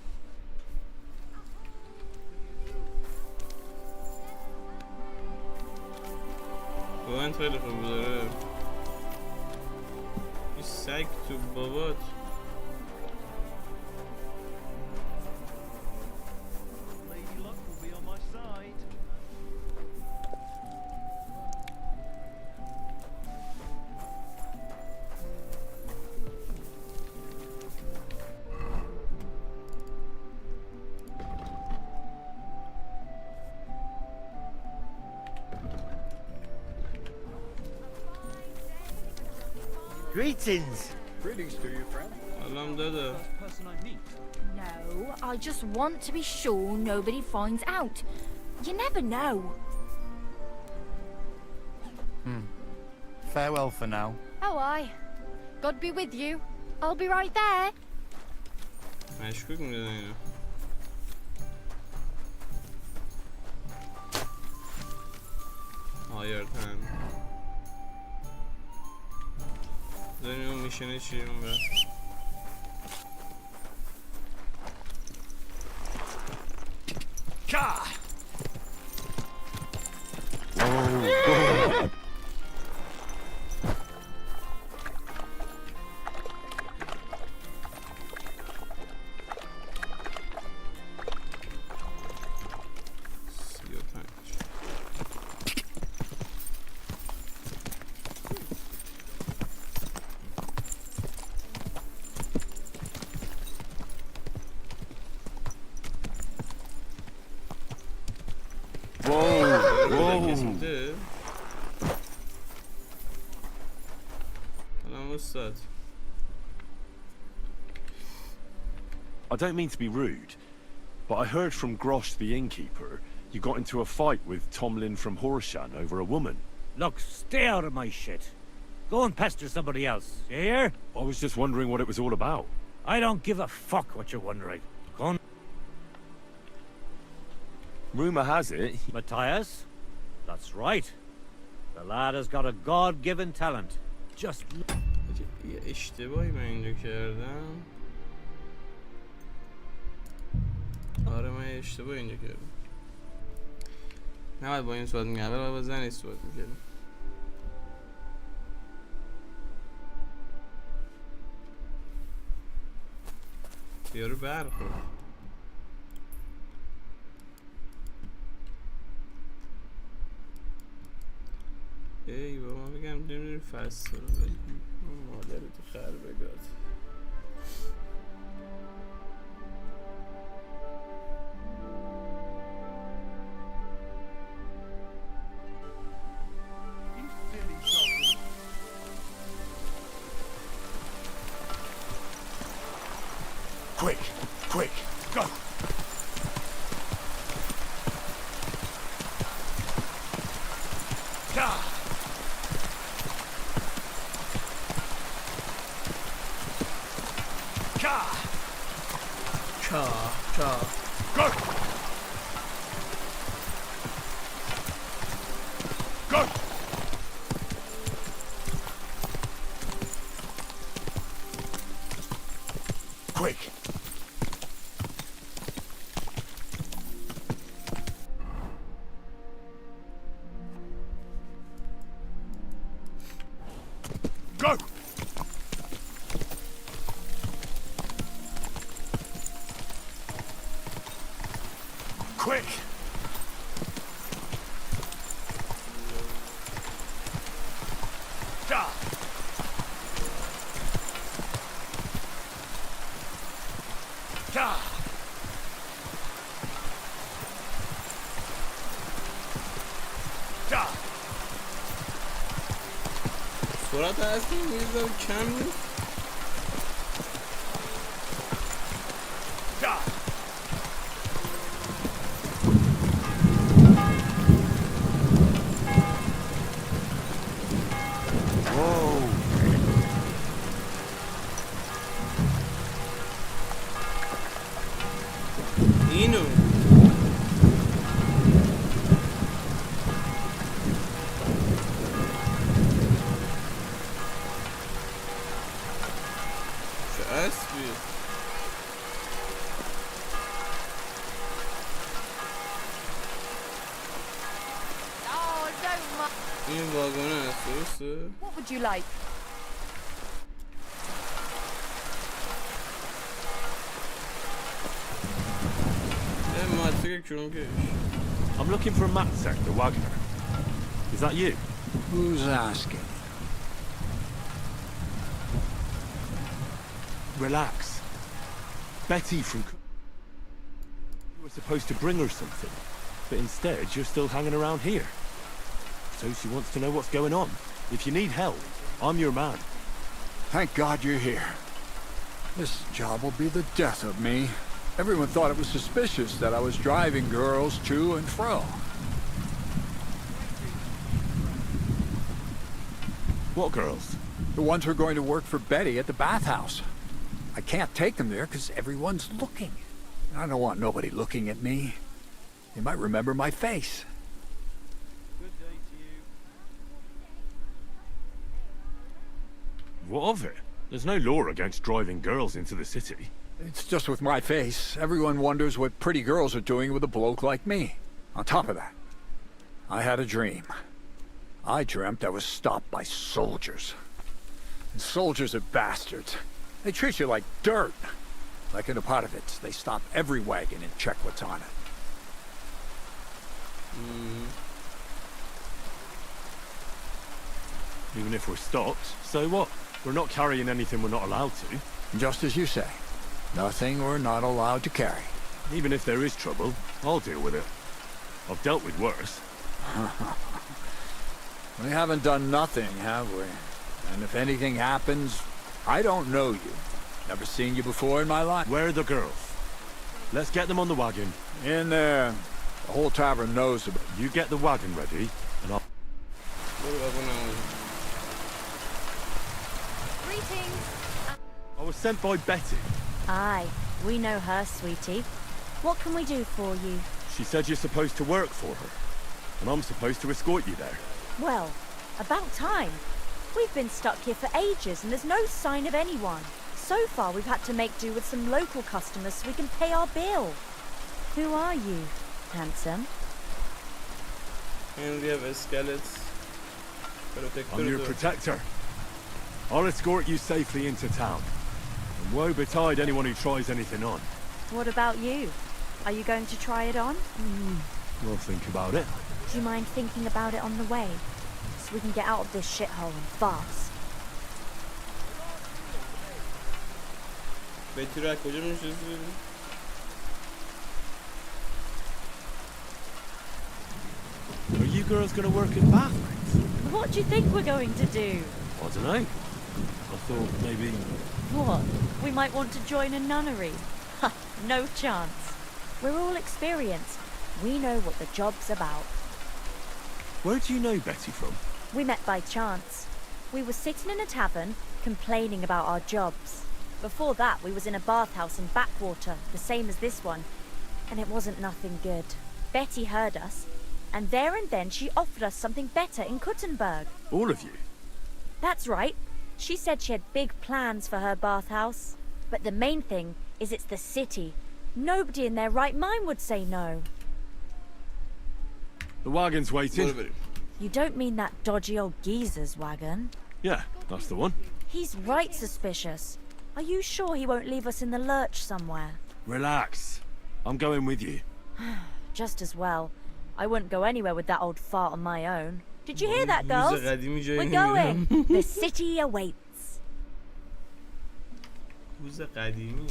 واقعا خیلی خوب داره. این سگ تو بابات. Greetings. Greetings to you, friend. سلام دادا. First person I meet. No, I just want to be sure nobody finds out. You never know. Farewell for now. Oh, aye. God be with you. I'll be right there. مشکوک میدادن اینو. آیرتن داریم اون میشنه چیه اون بر I don't mean to be rude, but I heard from Grosh the innkeeper you got into a fight with Tomlin from Horshan over a woman. Look, stay out of my shit. Go and pester somebody else. You hear? I was just wondering what it was all about. I don't give a fuck what you're wondering. Go on. Rumour has it... Matthias? That's right. The lad has got a God-given talent. Just... یه اشتباهی من اینجا کردم. آره من یه اشتباهی اینجا کردم. نباید با این صحبت میگم. اول با زنی صحبت میکردم. یارو برخورد. ای بابا بگم نمیدونی فصل رو بگی مادرتو خر بگاد Quick, quick, go! Go! Go! Quick! Go! Quick! Da! سرعت هستی میزم کم نیست. اینو چه اسبی این واگن است درسته؟ What would you like? I'm looking for a Matzek, the Wagner. Is that you? Who's asking? Relax. Betty from... You were supposed to bring her something, but instead you're still hanging around here. So she wants to know what's going on. If you need help, I'm your man. Thank God you're here. This job will be the death of me. Everyone thought it was suspicious that I was driving girls to and fro. What girls? The ones who are going to work for Betty at the bathhouse. I can't take them there because everyone's looking. I don't want nobody looking at me. They might remember my face. Good day to you. What of it? There's no law against driving girls into the city. It's just with my face. Everyone wonders what pretty girls are doing with a bloke like me. On top of that, I had a dream. I dreamt I was stopped by soldiers. And soldiers are bastards. They treat you like dirt. Like in Apotovitz, they stop every wagon and check what's on it. Even if we're stopped, so what? We're not carrying anything we're not allowed to. Just as you say. Nothing we're not allowed to carry. Even if there is trouble, I'll deal with it. I've dealt with worse. We haven't done nothing, have we? And if anything happens, I don't know you. Never seen you before in my life. Where are the girls? Let's get them on the wagon. In there. The whole tavern knows about it. You get the wagon ready, and I'll... Greetings. I was sent by Betty. Aye, we know her, sweetie. What can we do for you? She said you're supposed to work for her, and I'm supposed to escort you there. Well, about time. We've been stuck here for ages and there's no sign of anyone. So far we've had to make do with some local customers so we can pay our bill. Who are you, handsome? And we have a skeleton. I'm your protector. I'll escort you safely into town. And woe betide anyone who tries anything on. What about you? Are you going to try it on? We'll think about it. Do you mind thinking about it on the way? So we can get out of this shithole and fast. Betty را کجا می‌شوسی؟ Are you girls going to work in bathrooms? What do you think we're going to do? I don't know. I thought maybe... What? We might want to join a nunnery? Ha! No chance. We're all experienced. We know what the job's about. Where do you know Betty from? We met by chance. We were sitting in a tavern, complaining about our jobs. Before that, we was in a bathhouse in Backwater, the same as this one. And it wasn't nothing good. Betty heard us, and there and then she offered us something better in Kuttenberg. All of you? That's right. She said she had big plans for her bathhouse. But the main thing is it's the city. Nobody in their right mind would say no. The wagon's waiting. You don't mean that dodgy old geezer's wagon? Yeah, that's the one. He's right suspicious. Are you sure he won't leave us in the lurch somewhere? Relax. I'm going with you. Just as well. I wouldn't go anywhere with that old fart on my own. Did you hear that, girls? We're going. The city awaits. روز قدیمی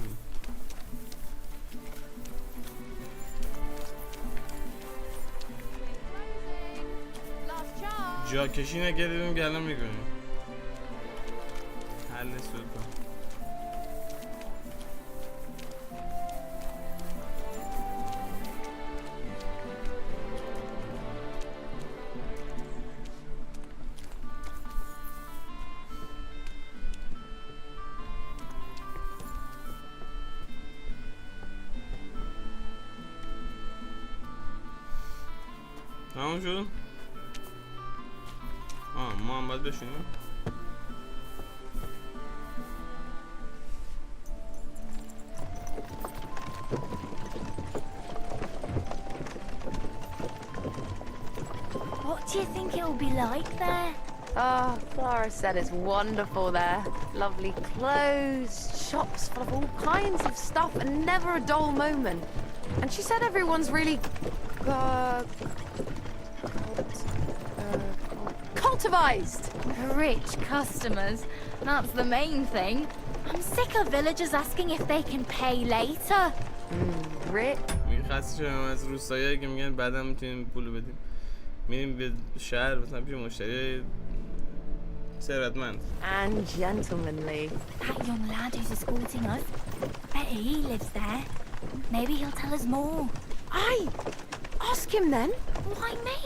جا کشی نکردیم که الان میکنیم. حل سوپر. تمام شد؟ ما هم باید بشینیم. What do you think it'll be like there? Oh, Clara said it's wonderful there. Lovely clothes, shops full of all kinds of stuff, and never a dull moment. And she said everyone's really cultivized. Rich customers. That's the main thing. I'm sick of villagers asking if they can pay later. Rich. خاصی شدم از روستایی که میگن بعدا میتونیم پول بدیم. میریم به شهر مثلا پیش مشتری ثروتمند. And gentlemanly. That young lad who's escorting us. Bet he lives there. Maybe he'll tell us more. Aye. Ask him then. Why me?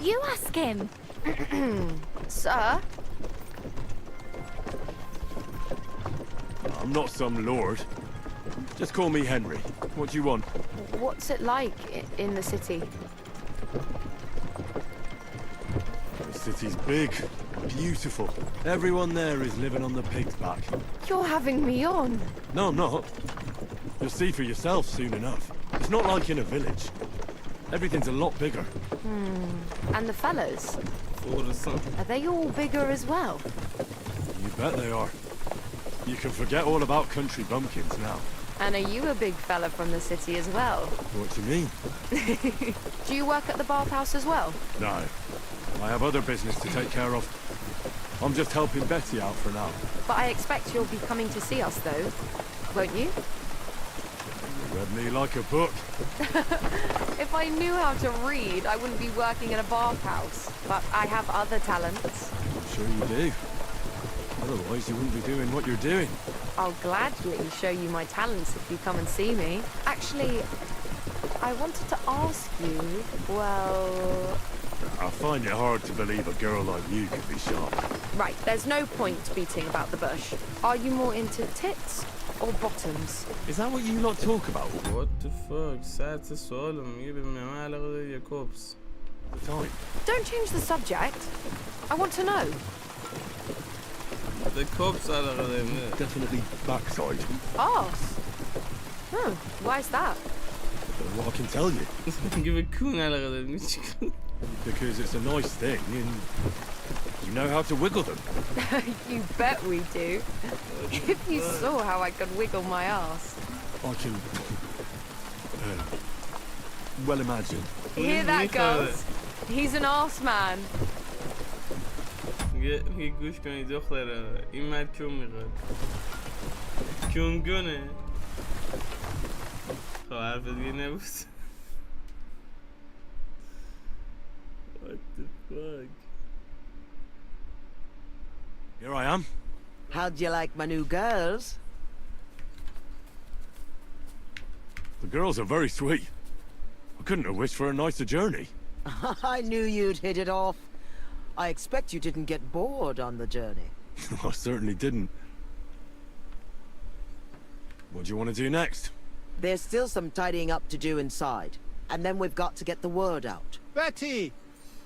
You ask him. Sir? I'm not some lord. Just call me Henry. What do you want? What's it like in the city? The city's big, beautiful. Everyone there is living on the pig's back. You're having me on. No, I'm not. You'll see for yourself soon enough. It's not like in a village. Everything's a lot bigger. And the fellas? Are they all bigger as well? You bet they are. You can forget all about country bumpkins now. And are you a big fella from the city as well? What do you mean? Do you work at the bathhouse as well? No. I have other business to take care of. I'm just helping Betty out for now. But I expect you'll be coming to see us though, won't you? You read me like a book. If I knew how to read, I wouldn't be working in a bathhouse. But I have other talents. I'm sure you do. Otherwise you wouldn't be doing what you're doing. I'll gladly show you my talents if you come and see me. Actually, I wanted to ask you, well... I find it hard to believe a girl like you could be sharp. Right, there's no point beating about the bush. Are you more into tits or bottoms? Is that what you lot talk about? What the fuck? ساعت سوال میگه به من علاقه داری یا کوبس؟ Fine. Don't change the subject. I want to know. The cops علاقه داریم. Definitely backside. Arse? Why is that? Well, I can tell you. میگه به کون علاقه داریم. Because it's a nice thing and you know how to wiggle them. You bet we do. If you saw how I could wiggle my ass. I can... well, imagine. Hear that, girls? He's an arse man. میگه گوش کنید دختره این مرد کیون میخواد کیونگونه خب حرف دیگه نبود What the fuck Here I am. How'd you like my new girls? The girls are very sweet. I couldn't have wished for a nicer journey. I knew you'd hit it off. I expect you didn't get bored on the journey. I certainly didn't. What do you want to do next? There's still some tidying up to do inside. And then we've got to get the word out. Betty!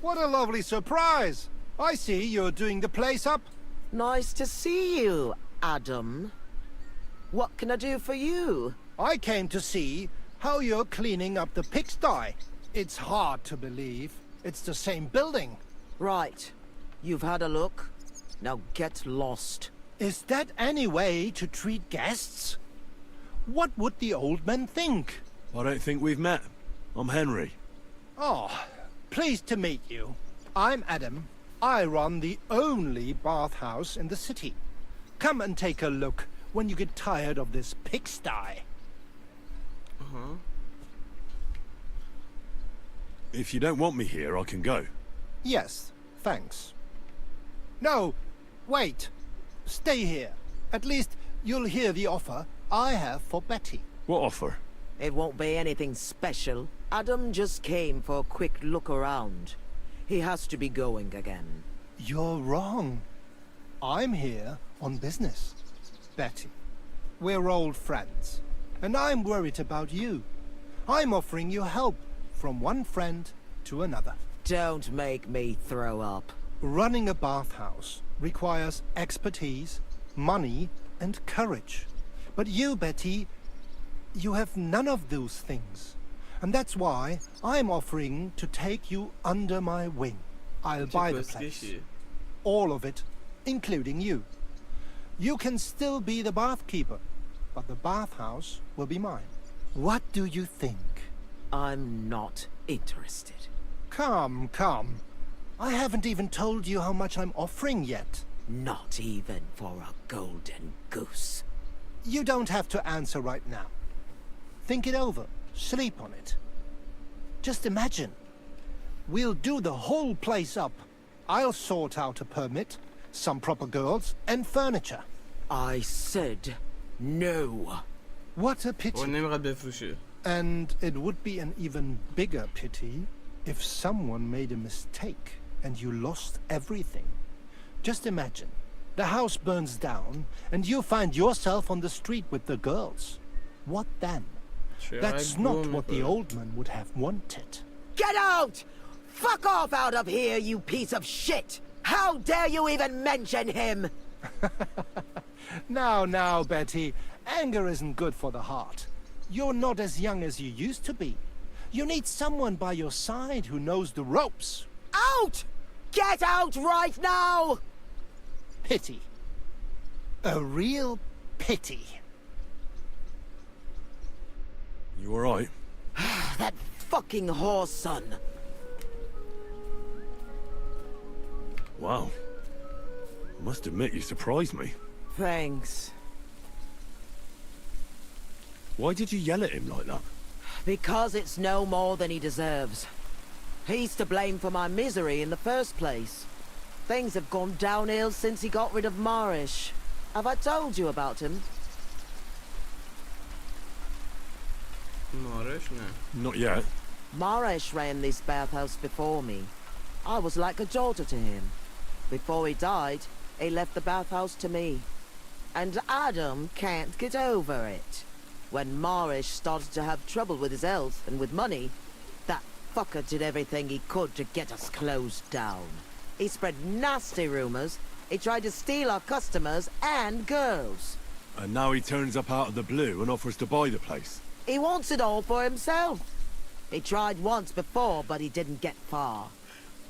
What a lovely surprise! I see you're doing the place up. Nice to see you, Adam. What can I do for you? I came to see how you're cleaning up the pigsty. It's hard to believe. It's the same building. Right. You've had a look. Now get lost. Is that any way to treat guests? What would the old men think? I don't think we've met. I'm Henry. Oh, pleased to meet you. I'm Adam. I run the only bathhouse in the city. Come and take a look when you get tired of this pigsty. If you don't want me here, I can go. Yes, thanks. No, wait. Stay here. At least you'll hear the offer I have for Betty. What offer? It won't be anything special. Adam just came for a quick look around. He has to be going again. You're wrong. I'm here on business. Betty, we're old friends, and I'm worried about you. I'm offering you help from one friend to another. Don't make me throw up. Running a bathhouse requires expertise, money, and courage. But you, Betty, you have none of those things. And that's why I'm offering to take you under my wing. I'll buy the place. All of it, including you. You can still be the bath keeper, but the bathhouse will be mine. What do you think? I'm not interested. Come, come. I haven't even told you how much I'm offering yet. Not even for a golden goose. You don't have to answer right now. Think it over. Sleep on it. Just imagine. We'll do the whole place up. I'll sort out a permit, some proper girls, and furniture. I said no. What a pity. And it would be an even bigger pity if someone made a mistake and you lost everything. Just imagine. The house burns down and you find yourself on the street with the girls. What then? That's not what the old man would have wanted. Get out! Fuck off out of here, you piece of shit! How dare you even mention him? Now, Betty. Anger isn't good for the heart. You're not as young as you used to be. You need someone by your side who knows the ropes. Out! Get out right now! Pity. A real pity. You alright? That fucking whore's son. Wow. I must admit you surprised me. Thanks. Why did you yell at him like that? Because it's no more than he deserves. He's to blame for my misery in the first place. Things have gone downhill since he got rid of Marish. Have I told you about him? Marish? No. Not yet. Marish ran this bathhouse before me. I was like a daughter to him. Before he died, he left the bathhouse to me. And Adam can't get over it. When Marish started to have trouble with his health and with money, that fucker did everything he could to get us closed down. He spread nasty rumors. He tried to steal our customers and girls. And now he turns up out of the blue and offers to buy the place. He wants it all for himself. He tried once before, but he didn't get far.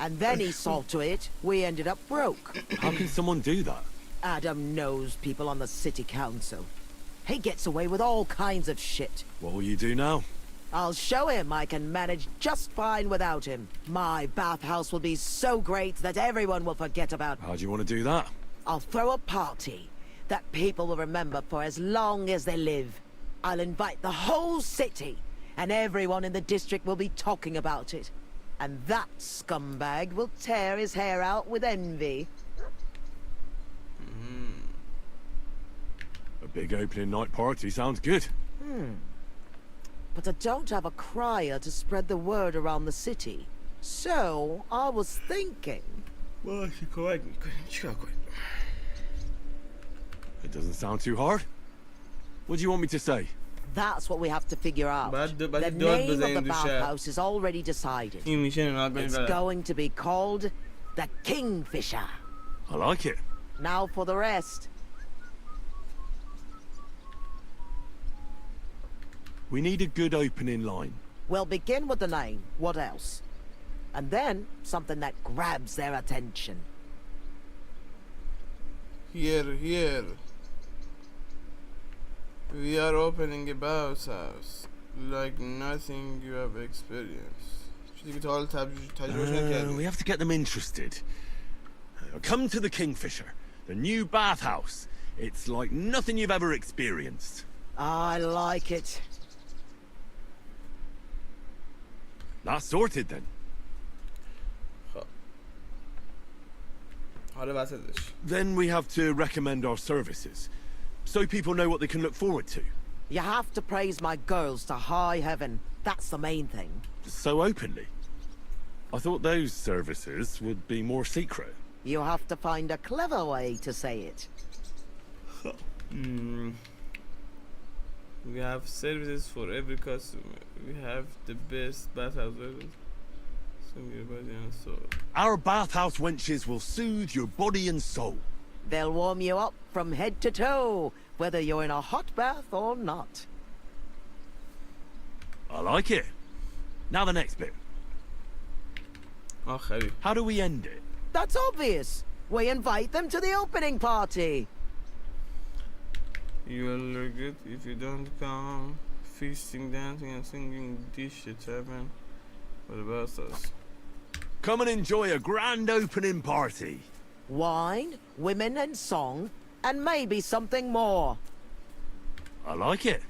And then he saw to it we ended up broke. How can someone do that? Adam knows people on the city council. He gets away with all kinds of shit. What will you do now? I'll show him I can manage just fine without him. My bathhouse will be so great that everyone will forget about. How do you want to do that? I'll throw a party that people will remember for as long as they live. I'll invite the whole city, and everyone in the district will be talking about it. And that scumbag will tear his hair out with envy. A big opening night party sounds good. But I don't have a crier to spread the word around the city. So, I was thinking... It doesn't sound too hard. What do you want me to say? That's what we have to figure out. The name of the bathhouse is already decided. It's going to be called the Kingfisher. I like it. Now for the rest. We need a good opening line. We'll begin with the name. What else? And then something that grabs their attention. Here. We are opening a bathhouse like nothing you have experienced. We have to get them interested. Come to the Kingfisher, the new bathhouse. It's like nothing you've ever experienced. I like it. That's sorted then. Then we have to recommend our services, so people know what they can look forward to. You have to praise my girls to high heaven. That's the main thing. So openly. I thought those services would be more secret. You have to find a clever way to say it. We have services for every customer. We have the best bathhouses. Our bathhouse wenches will soothe your body and soul. They'll warm you up from head to toe, whether you're in a hot bath or not. I like it. Now the next bit. How do we end it? That's obvious. We invite them to the opening party. You will regret if you don't come. Feasting, dancing, and singing dish the tavern. What about us? Come and enjoy a grand opening party. Wine, women, and song, and maybe something more. I like it.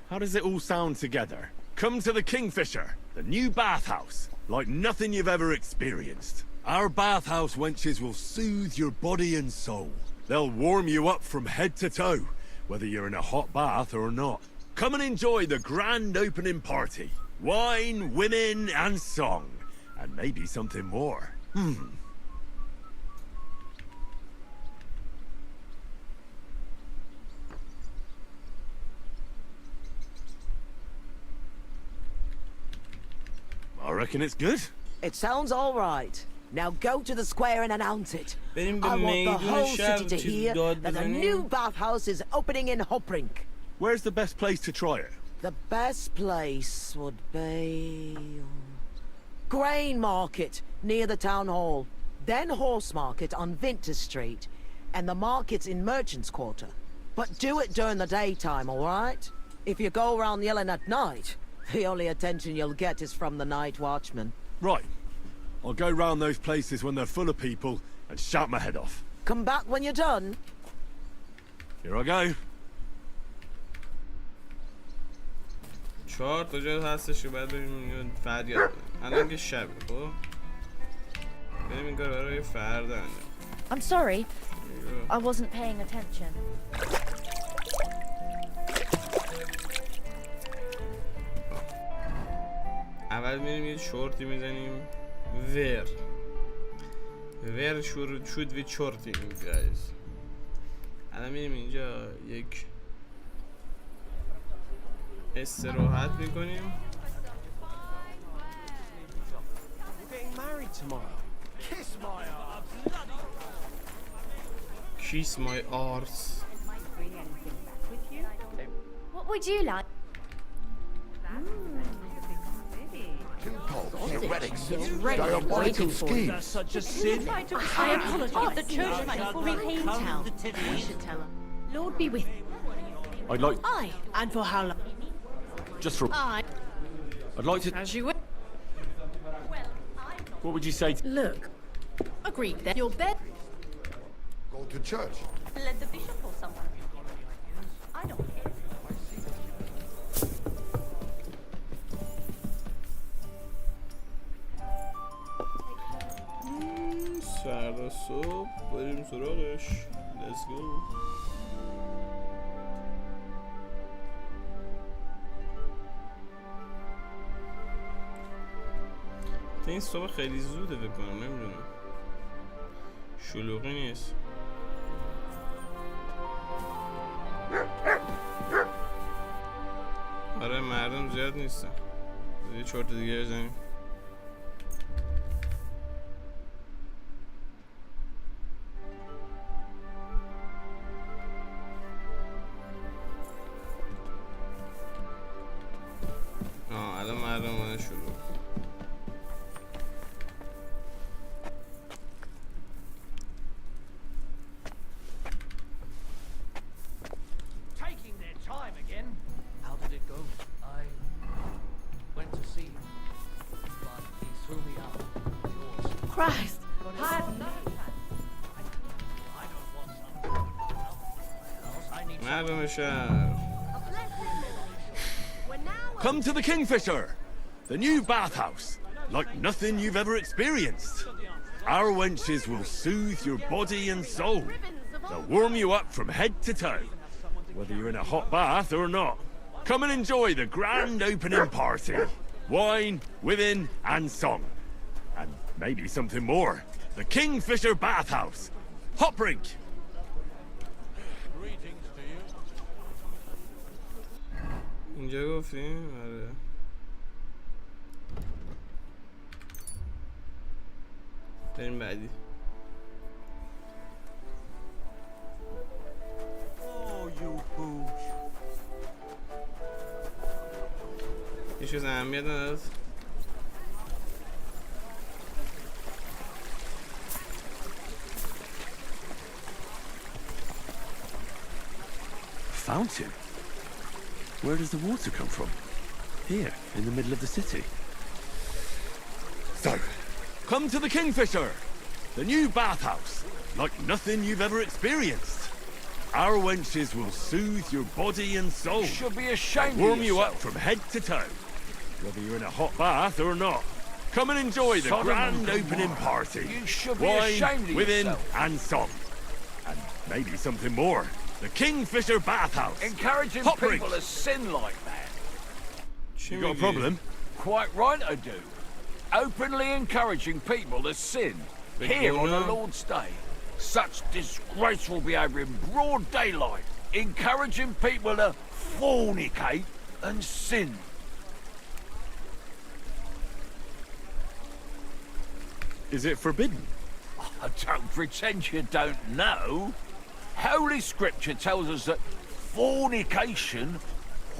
How does it all sound together? Come to the Kingfisher, the new bathhouse, like nothing you've ever experienced. Our bathhouse wenches will soothe your body and soul. They'll warm you up from head to toe, whether you're in a hot bath or not. Come and enjoy the grand opening party. Wine, women, and song. And maybe something more. I reckon it's good. It sounds all right. Now go to the square and announce it. I want the meydun whole şehir city to hear dört that a düzeni. new bathhouse is opening in Hoprink. Where's the best place to try it? The best place would be... Grain Market, near the town hall. Then Horse Market on Vinter Street. And the markets in Merchant's Quarter. But do it during the daytime, all right? If you go around yelling at night, the only attention you'll get is from the night watchman. Right. I'll go round those places when they're full of people and shout my head off. Come back when you're done. Here I go. 4 تا جا هستش که بعد بریم فریاد الان که شبه خب بریم این کار برای فردا انجام. I'm sorry. I wasn't paying attention. اول میریم یه شورتی میزنیم where should we shorting guys. الان میریم اینجا یک استراحت میکنیم. Kiss my arse. What would you like? Diabolical scheme. That's such a sin. I apologize. The church money for repaying town. We should tell her. Lord be with you. I'd like... Aye. And for how long? Just for... Aye. I'd like to... As you will. What would you say to... Look. Agreed then. Your bed. Go to church. Let the bishop or someone. I don't care. فردا صبح بریم سراغش. Let's go. این صبح خیلی زوده بکنم نمیدونم شلوغی نیست. آره مردم زیاد نیستن. یه چرت دیگه بزنیم. الان مردم اومدن شروع. Taking their time again. How did it go? I went to see him, but he threw me out. Yours. Christ. I don't want something else. I need مردم شهر come to the Kingfisher, the new bathhouse, like nothing you've ever experienced. Our wenches will soothe your body and soul. They'll warm you up from head to toe, whether you're in a hot bath or not. Come and enjoy the grand opening party. Wine, women, and song. And maybe something more. The Kingfisher Bathhouse. Hot brink. اینجا گفتیم آره. بریم بعدی. هیچ چیز اهمیت نداد. Fountain? Where does the water come from? Here, in the middle of the city. So, come to the Kingfisher, the new bathhouse, like nothing you've ever experienced. Our wenches will soothe your body and soul. You should be ashamed warm of you yourself. up from head to toe, whether you're in a hot bath or not. Come and enjoy the Sodom grand and opening Gomorrah. party. You should be Wine, ashamed of women, yourself. and song. And maybe something more. The Kingfisher Bathhouse. Encouraging Hot people brink. to sin like that. You got a problem? Quite right I do. Openly encouraging people to sin. Big Here on a corner. Lord's Day. Such disgraceful behaviour in broad daylight. Encouraging people to fornicate and sin. Is it forbidden? I don't pretend you don't know. Holy Scripture tells us that fornication,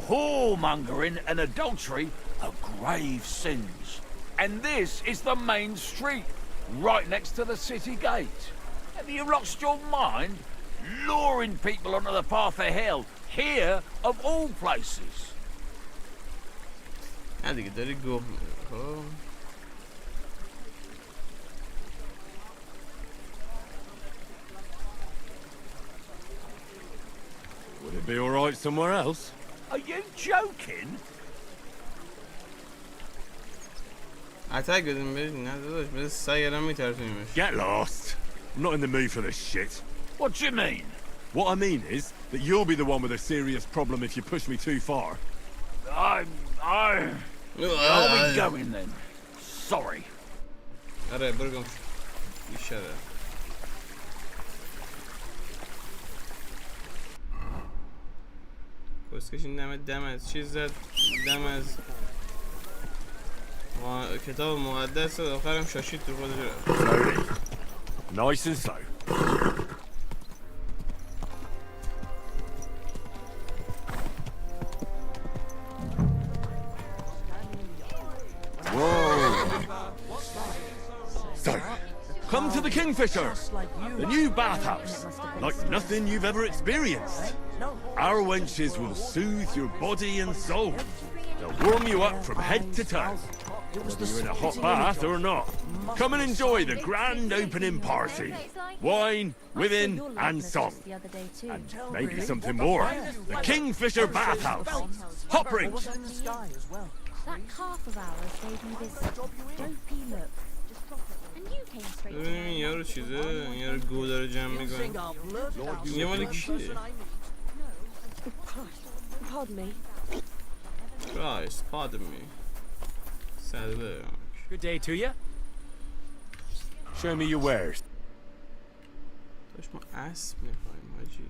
whoremongering and adultery are grave sins. And this is the main street, right next to the city gate. Have you lost your mind? Luring people onto the path of hell, here of all places. نه دیگه داری گوه میره. Would it be alright somewhere else? Are you joking? اتک بدیم برید نه داداش بده سگ الان میترسونیمش. Get lost. I'm not in the mood for this shit. What do you mean? What I mean is that you'll be the one with a serious problem if you push me too far. I'll be going then. Sorry. آره برو گم بیشتره. کسکش این دم از چیز زد دم از کتاب مقدس آخرم شاشید تو خودش رفت. Slowly. Nice and slow. So, come to the Kingfisher, the new bathhouse, like nothing you've ever experienced. Our wenches will soothe your body and soul. They'll warm you up from head to toe, whether you're in a hot bath or not. Come and enjoy the grand opening party. Wine, women, and song. And maybe something more. The Kingfisher Bathhouse. Hot brink. That calf of ours gave me this dopey look. Just drop it. And you came straight to ببینیم این یارو چیزه این یارو گو داره جمع میکنه یه مال کیه Pardon me. Christ, pardon me. Sadly. Good day to you. Show me your wares. داشت ما اسب میخوایم حاجی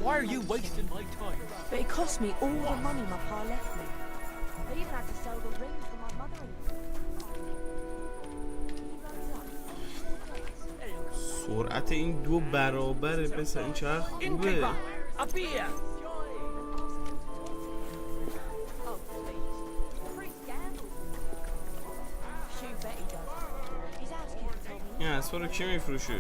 Why are you wasting my time? But it cost me all the money my pa left me. I even had to sell the ring for my mother-in-law. سرعت این دو برابره پسر این چقدر خوبه اسبا رو کی میفروشه؟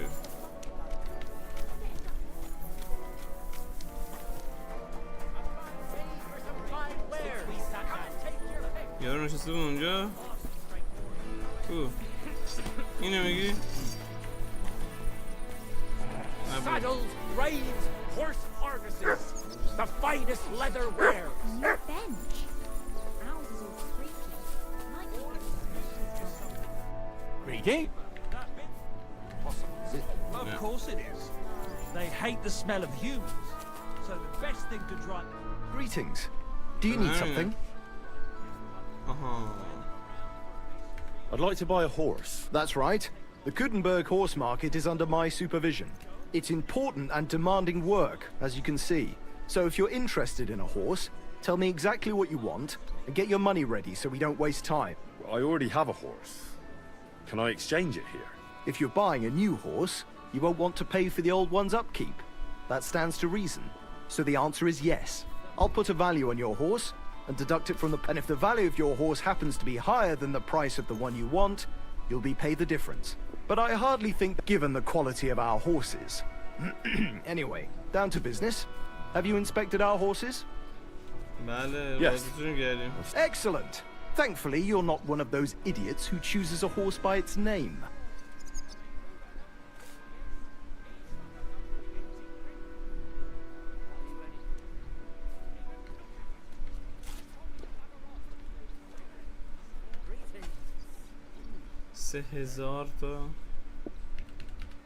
یارو نشسته بود اونجا. اینو میگی؟ Saddles, reins, horse harnesses, the finest leather wares. New bench. Ours is all creaky. Greedy? Of course it is. They hate the smell of humans, so the best thing to try. Greetings. Do you need something? I'd like to buy a horse. That's right. The Kudenberg horse market is under my supervision. It's important and demanding work, as you can see. So if you're interested in a horse, tell me exactly what you want and get your money ready so we don't waste time. I already have a horse. Can I exchange it here? If you're buying a new horse, you won't want to pay for the old one's upkeep. That stands to reason. So the answer is yes. I'll put a value on your horse and deduct it from the... And if the value of your horse happens to be higher than the price of the one you want, you'll be paid the difference. But I hardly think, given the quality of our horses. Anyway, down to business. Have you inspected our horses? Yes. Excellent. Thankfully, you're not one of those idiots who chooses a horse by its name.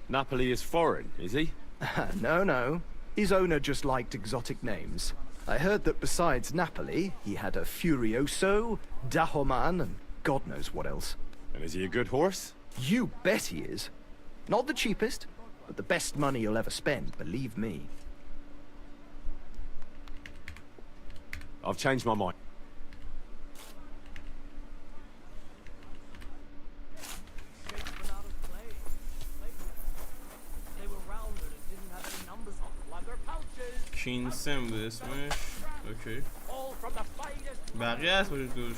Napoli is foreign, is he? No. His owner just liked exotic names. I heard that besides Napoli, he had a Furioso, Dahoman, and God knows what else. And is he a good horse? You bet he is. Not the cheapest, but the best money you'll ever spend, believe me. I've changed my mind. کینسم بود اسمش. اوکی. بقیه هست باید دوش.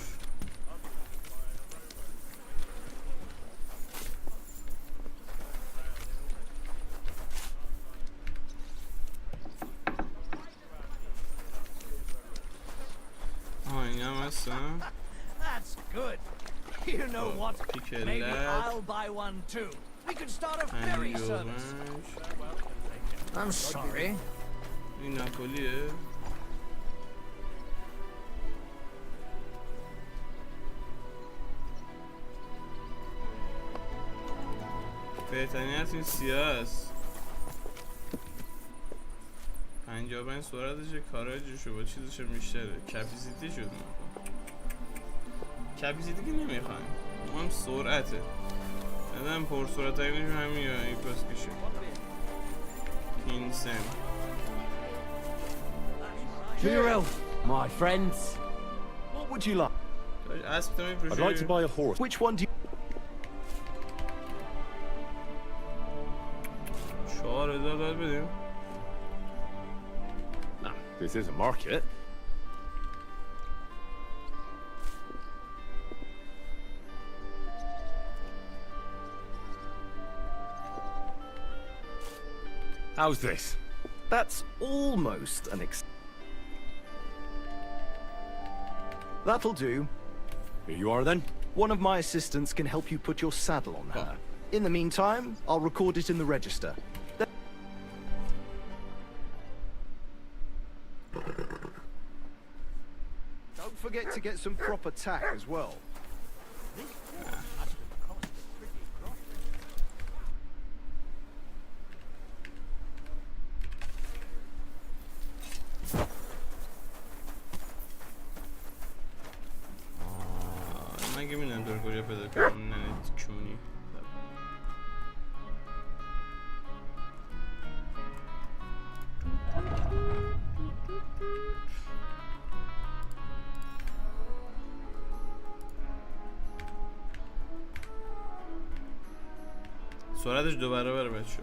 این هم هستم. That's good. You know what? Maybe I'll buy one too. We could start a ferry service. I'm sorry. این ناپولیه. بهترین از این سیاه است. 55 سرعتشه، کاراجشو با چیزشو بیشتره. کپیسیتی شد کپیسیتی که نمیخوایم، ما هم سرعته. ندم پر سرعت هایی میشون همین یا این پس کشه. کینسم. Cheerio, my friends. What would you like? I'd like to buy a horse. Which one do you... 4000 باید بدیم. Nah, this is a market. How's this? That's almost an That'll do. Here you are then. One of my assistants can help you put your saddle on her. In the meantime, I'll record it in the register. Don't forget to get some proper tack as well. من که میدونم دور کجا پیدا کنم. نه کونی. سرعتش 2 برابر بچه.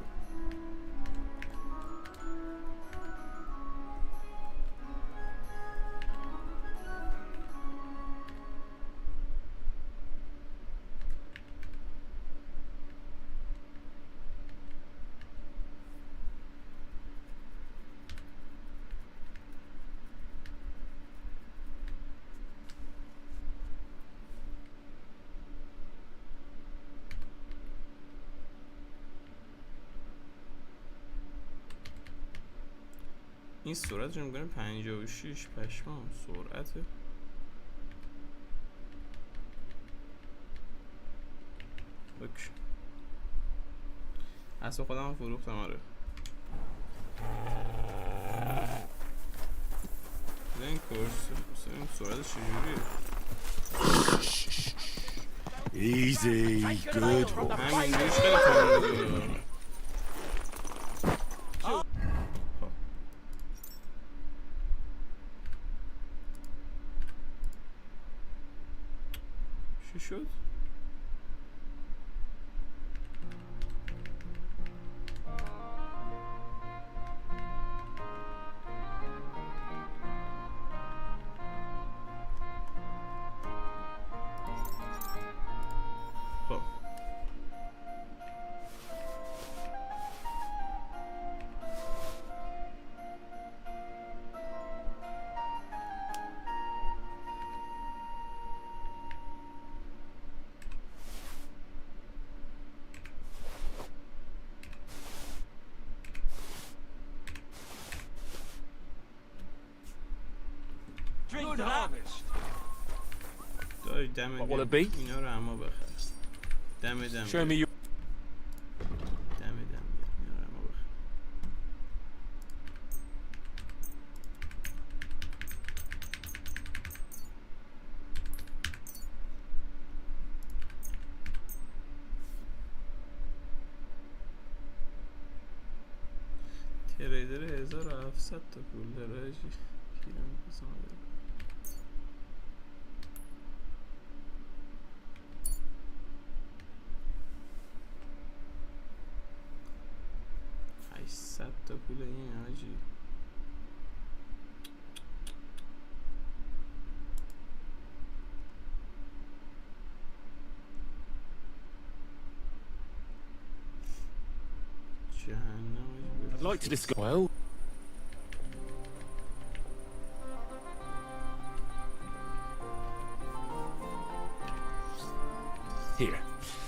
این سرعتش میکنه 56 پشمام سرعته. اوکی اصلا خودم فروختم. آره این کورس این سرعتش چجوریه؟ Easy, good. همینجوریش خیلی تند. چی شد؟ خب Good harvest. دایی دم What will it be? اینا رو اما بخر. دم Show me your... دم اینا رو اما بخر. تریدر 1700 تا پول داره آجی. کیرم بزنم 800 تا پول این آجی. جهنم آجی. I'd like to discuss. Well, Here.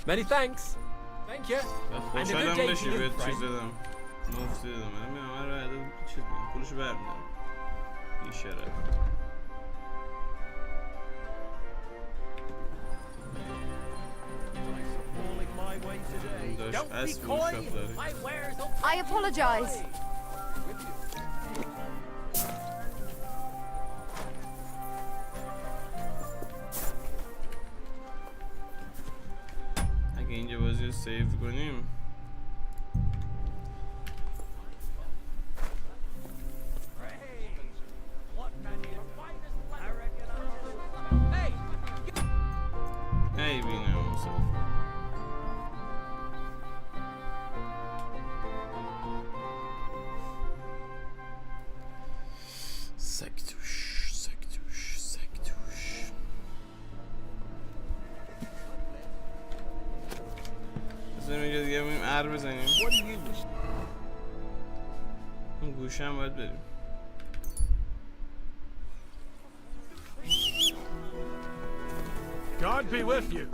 Many thanks. Thank you. And a good خوشحالم day to بشی you, بهت چیز friend. دادم مفت دادم. من همه رو عدد چیز میدم پولشو برمیدم. بی شرف داشت اسب فروشاب داری. I apologize. اگه اینجا بازی رو سیو کنیم ای بینم موسا سگ توش سگ توش سگ توش. بذاریم اینجا دیگه بریم ار بزنیم. اون گوشه هم باید بریم. God be with you.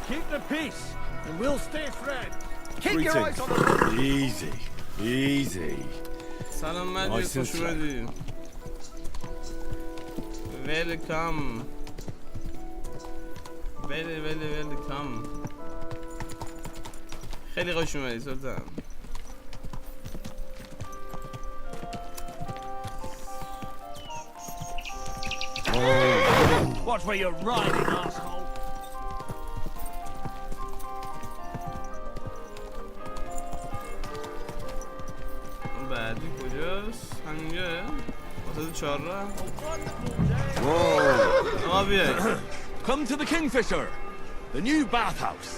Keep the peace, and we'll stay friends. Keep your eyes on the... Easy, easy. سلام مجید خوش اومدی. ویلکام ویلکام. خیلی خوش اومدی سلطان. Watch where you're riding, asshole. بعدی کجاست؟ همینجاه؟ واسه 4 راه؟ Whoa. بیای. Come to the Kingfisher, the new bathhouse,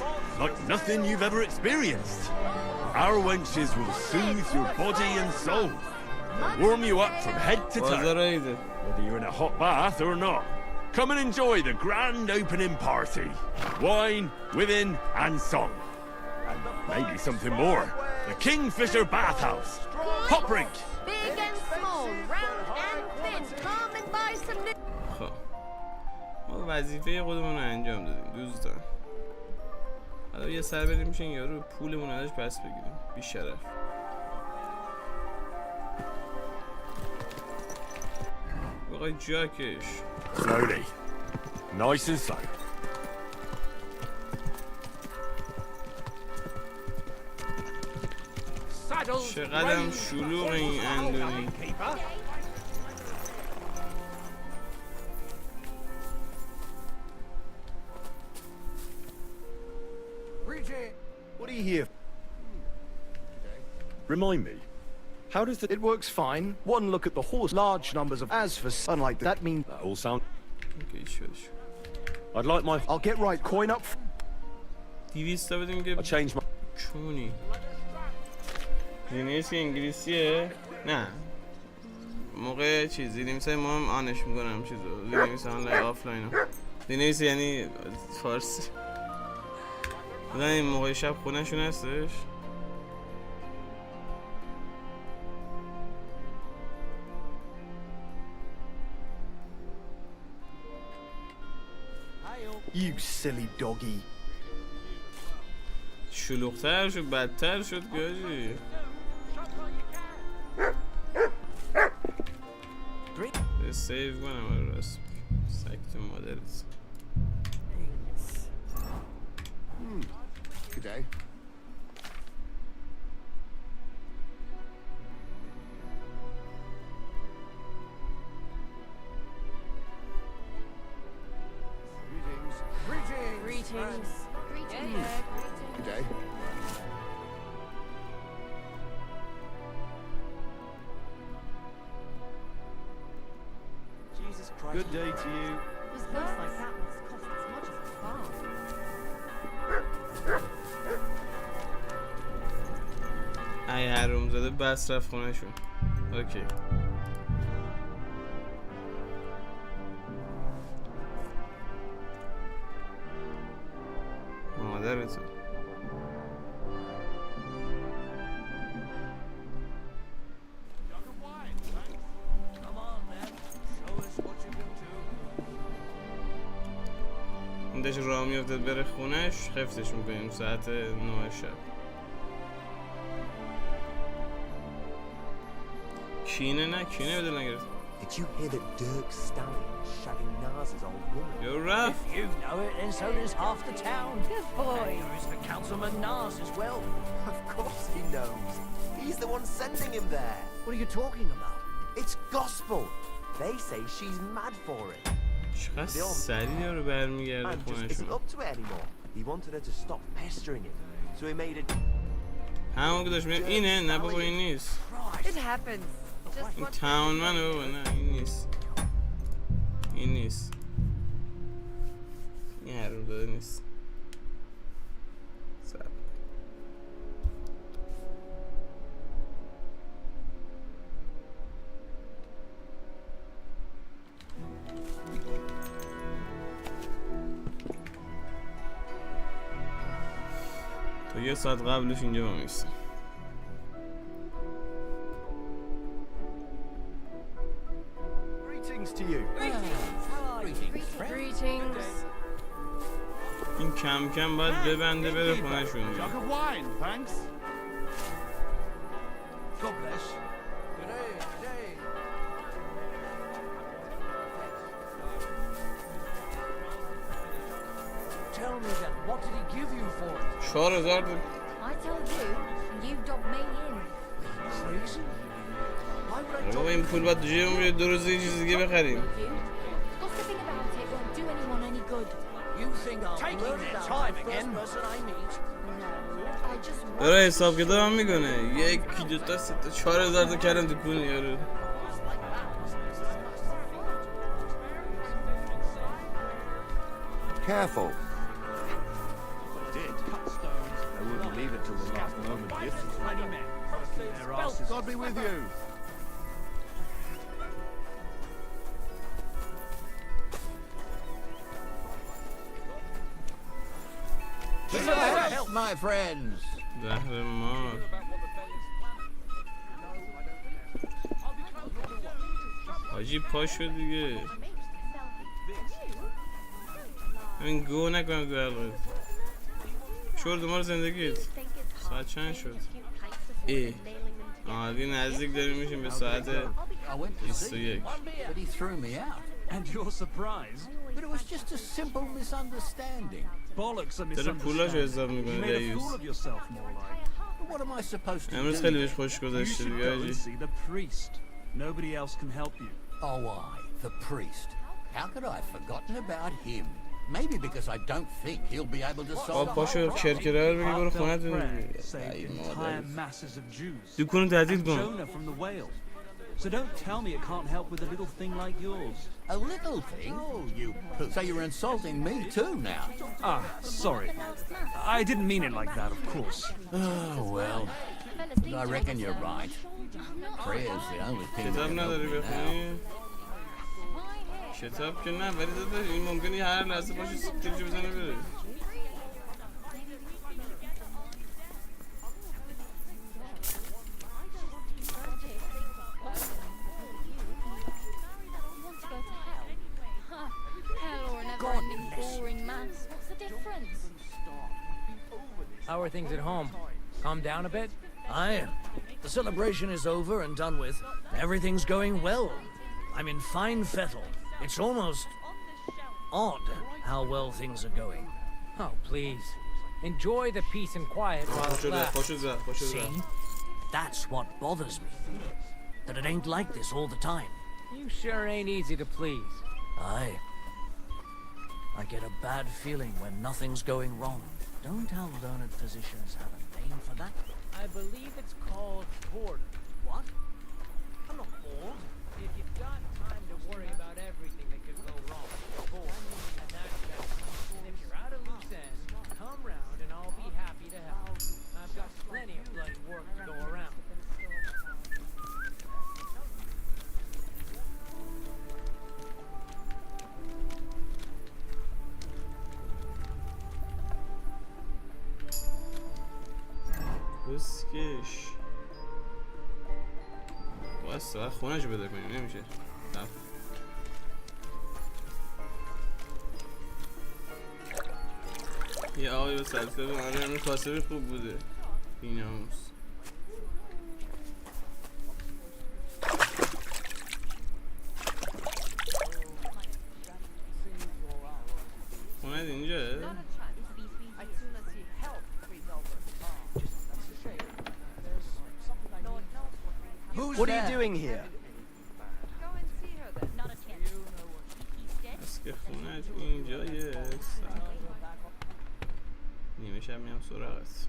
like nothing you've ever experienced. Our wenches will soothe your body and soul, warm you up from head to toe, whether you're in a hot bath or not. Come and enjoy the grand opening party. Wine, women, and song. And maybe something more. The Kingfisher Bathhouse. Hot drink. Big and small, round and thin. Come and buy some new... خب ما وظیفه خودمون رو انجام دادیم دوستان. حالا یه سر بریم میشه این یارو پولمون ازش پس بگیریم. بی شرف. آقای جاکش. Slowly. Nice and slow. چقدرم شلوغ این اندونی. What are you here? Remind me, how does the... It works fine. One look at the horse. Large numbers of... As for unlike that mean... That all sound... Okay, shush. I'd like my... I'll get right. Coin up. 200 بدیم که... I changed my... چونی؟ زیرنویس انگلیسیه؟ نه. موقع چیز زیرنویس های ما هم آنش میکنم چیزو. زیرنویس آنلاین آفلاین هم. زیرنویس یعنی فارسی. بودن این موقع شب خونه شون هستش؟ You silly doggy. شلوغتر شد بدتر شد گاجی. سیو کنم راست سکت مادرت. Good day. Greetings. Good day. Jesus Christ. Good day to you. A space like that must cost as much as a farm. ای حروم زاده بس رفت خونه شون. اوکی. مادرتون. این داشت راه میافتد بره خونش خفتش میکنیم ساعت 9 شب. کینه نه کینه بده نگرفت. Did you hear that Dirk Stallion is shagging Nars's old woman? You're rough. If you know it, then so does half the town. Good boy. And there is the Councilman Nars as well. Of course he knows. He's the one sending him there. What are you talking about? It's gospel. They say she's mad for it. چقدر سریع رو برمیگرده And just خونشون. isn't up to it anymore. He wanted her to stop pestering him. So he made it... همون که داشت میگه اینه نه بابا این نیست. It happens. Just این what تاون منه بابا نه این نیست. این نیست. این هر رو داده نیست. صبر. تو یه ساعت قبلش اینجا با میستم. Greetings to you. Greetings. این کم کم باید ببنده بره خونه‌شون. Jug of wine, thanks. God bless. Tell me then, what did he give you for it? 4000 I told you, and you dobbed me in. Crazy? Why would I بابا این پول باید جیبمون یه 2 روز یه چیز دیگه بخریم. Gossiping about it won't do anyone any good. You think I'll taking their time again? Person I meet. No, I just want... داره حساب کتاب هم میکنه. 1 2 تا 3 تا 4000 تا کردم تو پول یارو. Careful. I wouldn't leave it till the last moment. God be with you. Help, my friends. زهر مار. حاجی پا شد دیگه. همین گو نکنم تو حلقت. شورد ما رو زندگیت. ساعت چند شد؟ ای دیگه نزدیک داریم میشیم به ساعت 21. But he threw me out. And you're surprised? But it was just a simple misunderstanding. Bollocks a چرا پولاشو misunderstanding. حساب You میکنه made a دیوز؟ fool of yourself, more like. But what am I supposed to امروز do? خیلی بهش خوش You گذشته should دیگه go and آجی. see the priest. Nobody else can help you. Oh, the priest. How could I have forgotten about him? Maybe because I don't think he'll be able to solve the پاشو whole problem. کرکره رو بگی برو خونه Heartfelt تو prayer saved entire masses of Jews. دکونو تهدید And کن. Jonah from the whale. So don't tell me it can't help with a little thing like yours. A little thing? Oh, you pooh. So you're insulting me too now? Ah, sorry. I didn't mean it like that, of course. Oh, well. I reckon you're right. Prayer's the only thing that کتاب can help نداری me now. بخونی؟ کتاب که نه ولی داده این ممکنه هر لحظه باشه تیرشو بزنه بره. Hell or a never-ending boring mass. What's the difference? How are things at home? Calm down a bit? Aye. The celebration is over and done with. Everything's going well. I'm in fine fettle. It's almost odd how well things are going. Oh, please. Enjoy the peace and quiet while it lasts. See? That's what bothers me. That it ain't like this all the time. You sure ain't easy to please. Aye. I get a bad feeling when nothing's going wrong. Don't our learned physicians have a name for that? I believe it's called boredom. What? I'm not bored. If you've got time to worry about everything that could go wrong, bored. And that's that. And if you're out of loose ends, come round and I'll be happy to help. I've got plenty of bloody work to go around. بسکش واسه خونهشو بده کنیم نمیشه یه آقای به سلسله به من همین کاسبی خوب بوده بیناموس اومد اینجا What are you doing here? از که خونت اینجا یه نیمه شب میام سراغت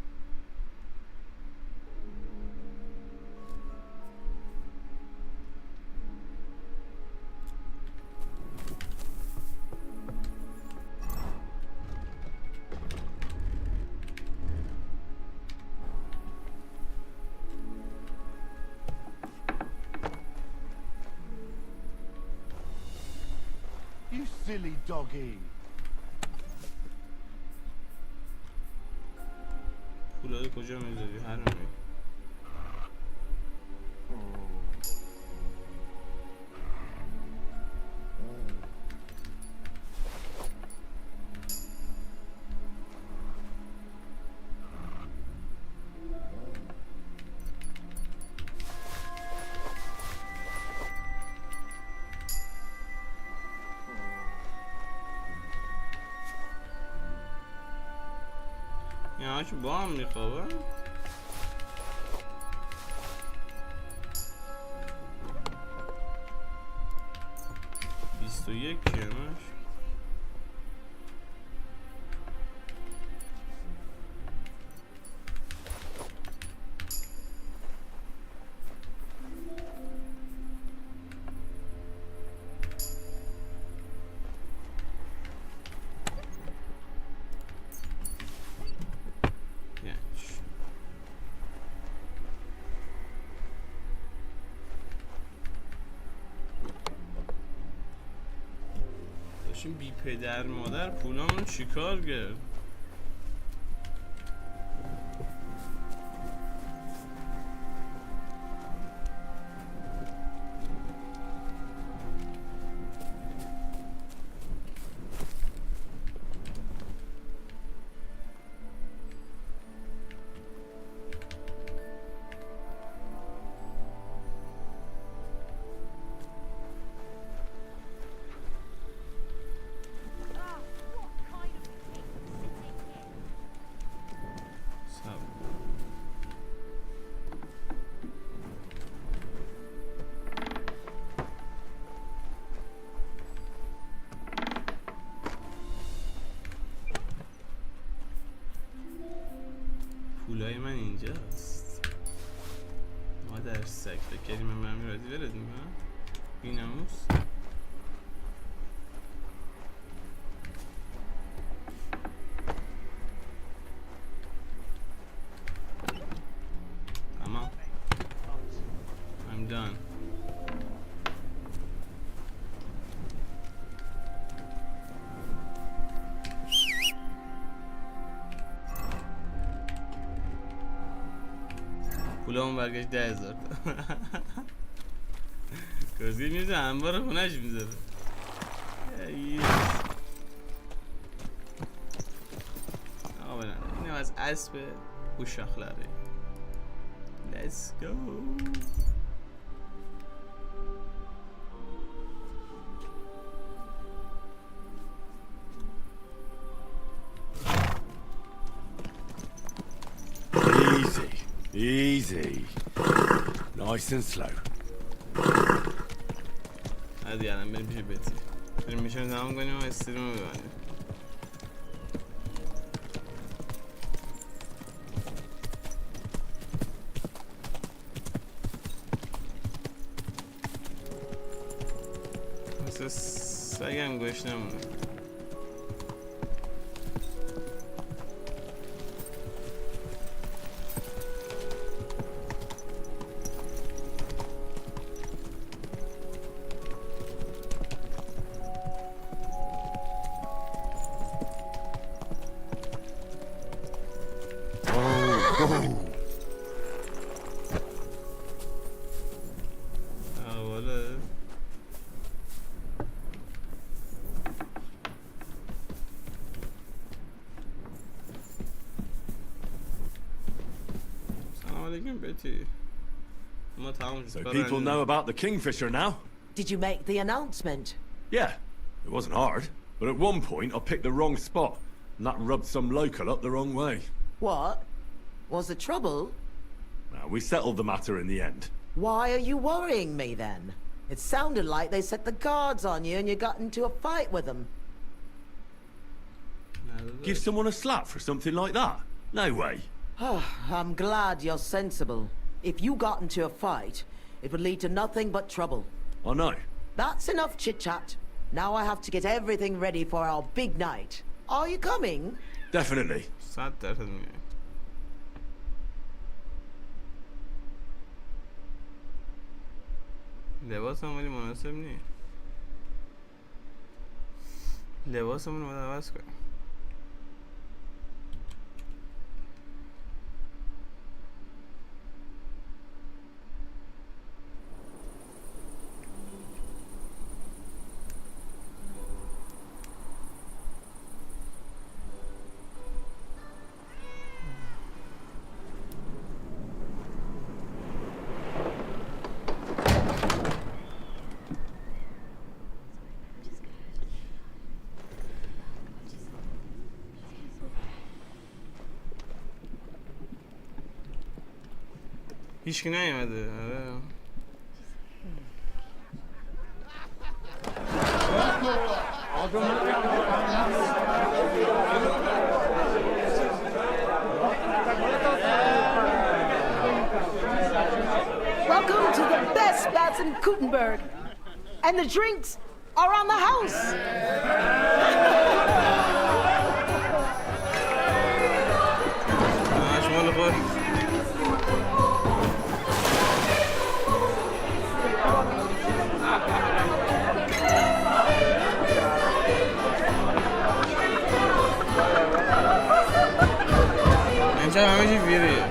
You silly doggy. پولا کجا میذاری هرمی یعنی چون با هم میخوابن 21 کمش داشتیم بی پدر مادر پولامون چیکار کرد مادر سگ کریم من رادی بردیم ها بی ناموس. تمام I'm done. پولمون برگشت 10,000 تا. کازی میزه انبار خونش میذاره. آقا بنام اینم از اسب اوشاخلره. Let's go. Easy. Nice and slow. هادي الان بریم پیش بتی. بریم میشن تمام کنیم و استریم رو ببندیم. مثل سگم گوش نمونه. So people know about the Kingfisher now? Did you make the announcement? Yeah, it wasn't hard. But at one point I picked the wrong spot, and that rubbed some local up the wrong way. What? Was there trouble? We settled the matter in the end. Why are you worrying me then? It sounded like they set the guards on you and you got into a fight with them. Give someone a slap for something like that? No way. I'm glad you're sensible. If you got into a fight, it would lead to nothing but trouble. I know. That's enough chit-chat. Now I have to get everything ready for our big night. Are you coming? Definitely. لباس هم ولی مناسب نیه. لباسمون رو باید عوض کنیم. هیچکی نیومده. آره. Welcome to the best bats in Gutenberg. And the drinks are on the house. اینجا همه چی فیریه.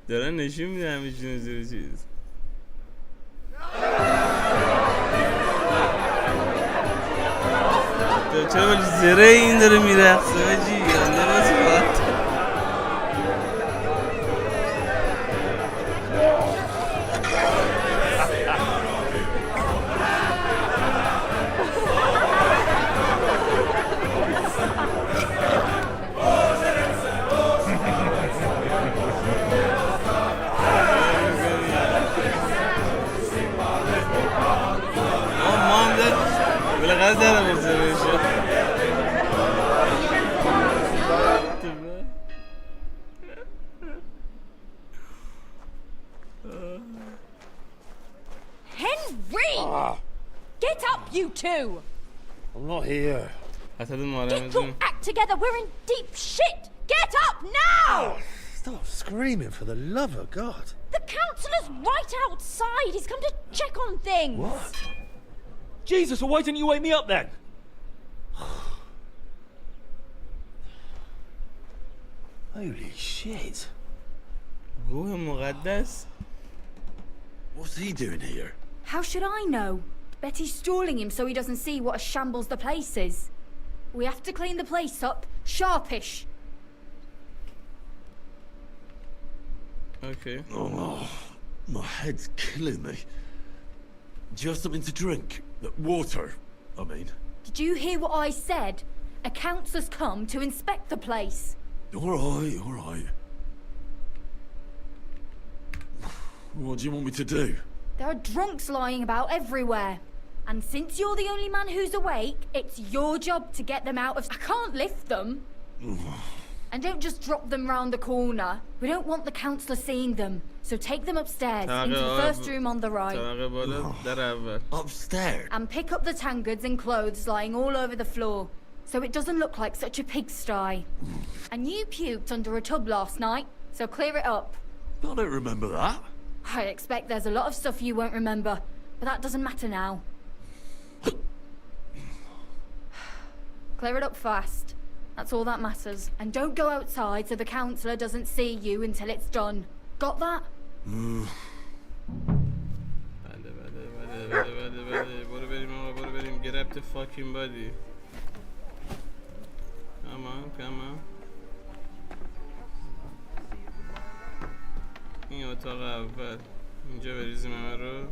دارن نشون میده همه چی نظر چیز. چرا ولی زره این داره میرقصه بجی یانده باز باید بالاخره دارم زره شد you two! I'm not here. Get your act together, we're in deep shit! Get up now! Stop screaming, for the love of God. The councillor's right outside. He's come to check on things. What? Jesus, well, why didn't you wake me up then? Holy shit. روح مقدس. What's he doing here? How should I know? Betty's stalling him so he doesn't see what a shambles the place is. We have to clean the place up, sharpish. Okay. Oh, my head's killing me. Do you have something to drink? Water, I mean. Did you hear what I said? A councillor's come to inspect the place. All right, all right. What do you want me to do? There are drunks lying about everywhere. And since you're the only man who's awake, it's your job to get them out of... I can't lift them. And don't just drop them round the corner. We don't want the councillor seeing them. So take them upstairs, into the first room on the right. Upstairs? And pick up the tankards and clothes lying all over the floor, so it doesn't look like such a pigsty. And you puked under a tub last night, so clear it up. I don't remember that. I expect there's a lot of stuff you won't remember, but that doesn't matter now. Clear it up fast. That's all that matters. And don't go outside so the councillor doesn't see you until it's done. Got that? برو بریم آقا، برو بریم. Get up the fucking body. Come on, come on. این اتاق اول. اینجا بریزیم همه رو.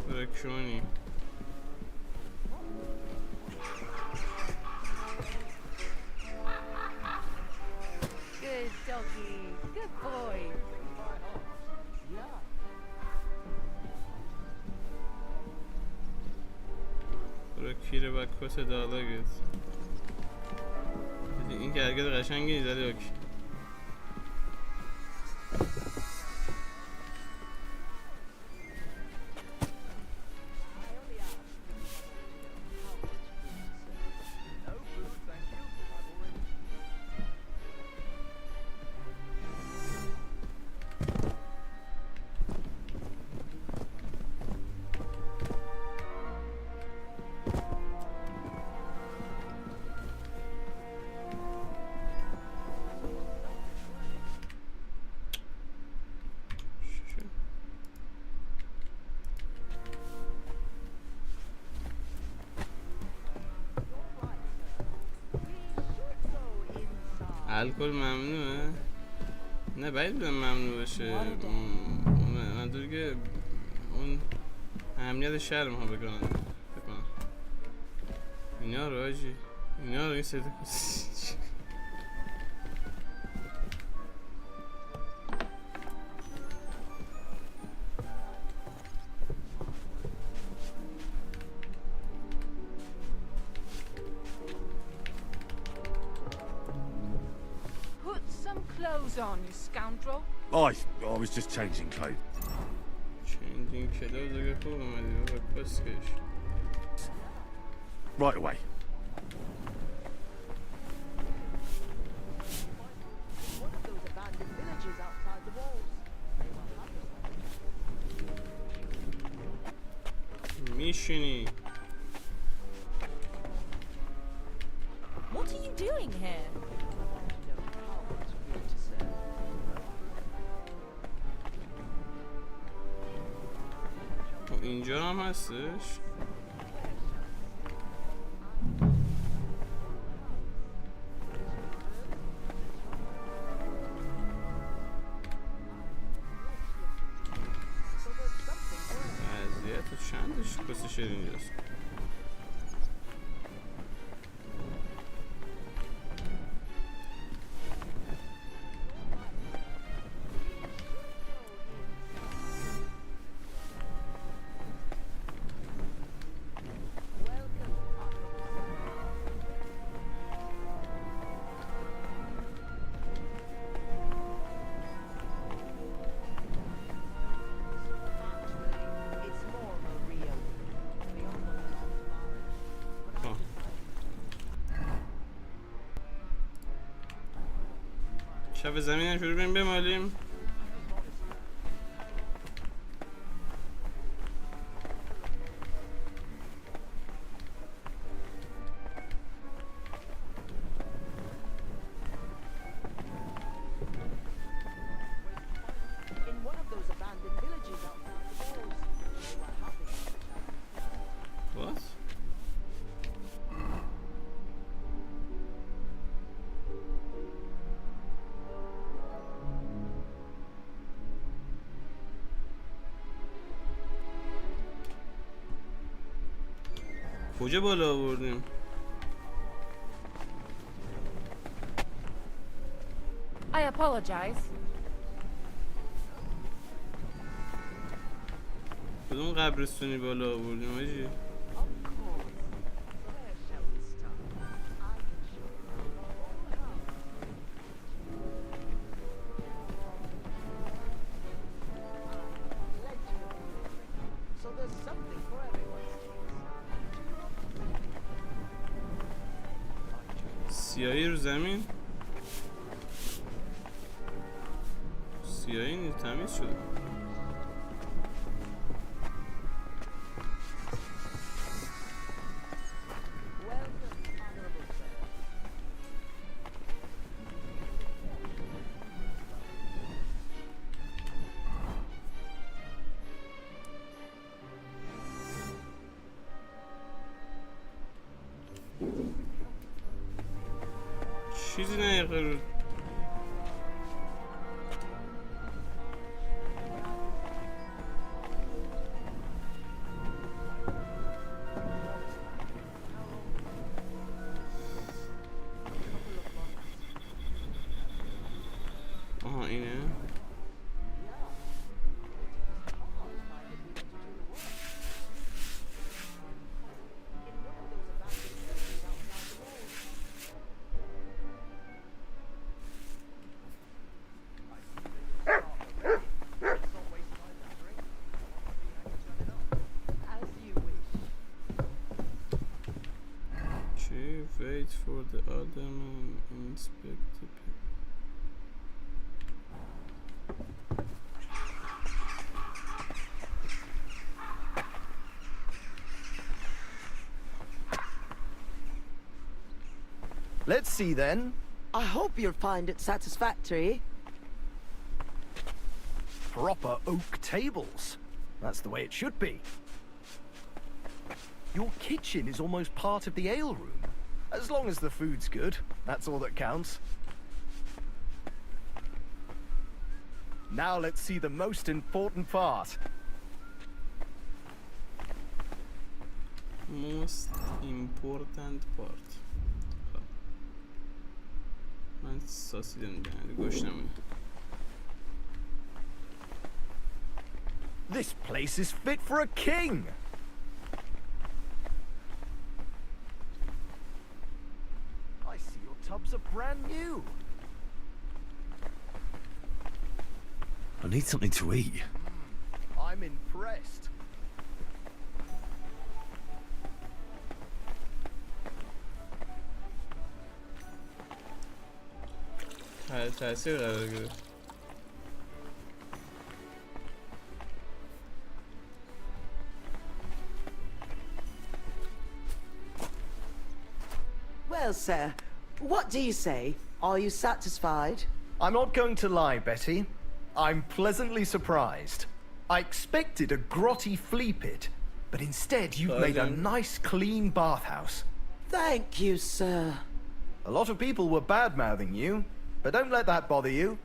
برکشونی. Good doggy. Good boy. برو کیره و کت دالاگت. این که حرکت قشنگی نیست ولی اوکی. الکل ممنوعه؟ نه باید بدم ممنوع باشه. منظور که اون امنیت شهر ما بکنن. اینا رو آجی، اینا رو این سیده On, you scoundrel. I was just changing clothes. Changing clothes اگه خوب اومدی بابا پسکش. Right away. One of those abandoned villages outside the walls. میشینی. What are you doing here? اینجا هم هستش. وضعیت چندش کسی شد اینجاست. شب زمین هم شروع بریم بمالیم. What? کجا بالا آوردیم؟ I apologize. کدوم قبرستونی بالا آوردیم آجی؟ سیاهی رو زمین؟ سیاهی نیست، تمیز شده. چیزی نمیخوره. آها اینه. Wait for the other man, inspect the pit. Let's see then. I hope you'll find it satisfactory. Proper oak tables. That's the way it should be. Your kitchen is almost part of the ale room. As long as the food's good, that's all that counts. Now let's see the most important part. Most important part. من ساسی نمیدونم گوش نمیدونم. This place is fit for a king. I see your tubs are brand new. I need something to eat. I'm impressed. تاثیر قرار گرفت. Well, sir, what do you say? Are you satisfied? I'm not going to lie, Betty. I'm pleasantly surprised. I expected a grotty flea pit, but instead you've made a nice, clean bathhouse. Thank you, sir. A lot of people were bad-mouthing you, but don't let that bother you.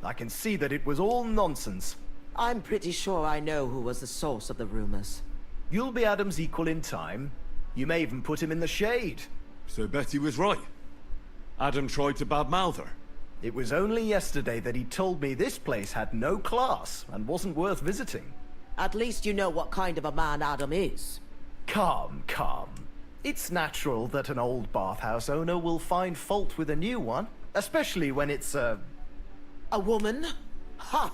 I can see that it was all nonsense. I'm pretty sure I know who was the source of the rumors. You'll be Adam's equal in time. You may even put him in the shade. So Betty was right. Adam tried to badmouth her. It was only yesterday that he told me this place had no class and wasn't worth visiting. At least you know what kind of a man Adam is. Calm, calm. It's natural that an old bathhouse owner will find fault with a new one, especially when it's a woman? Ha!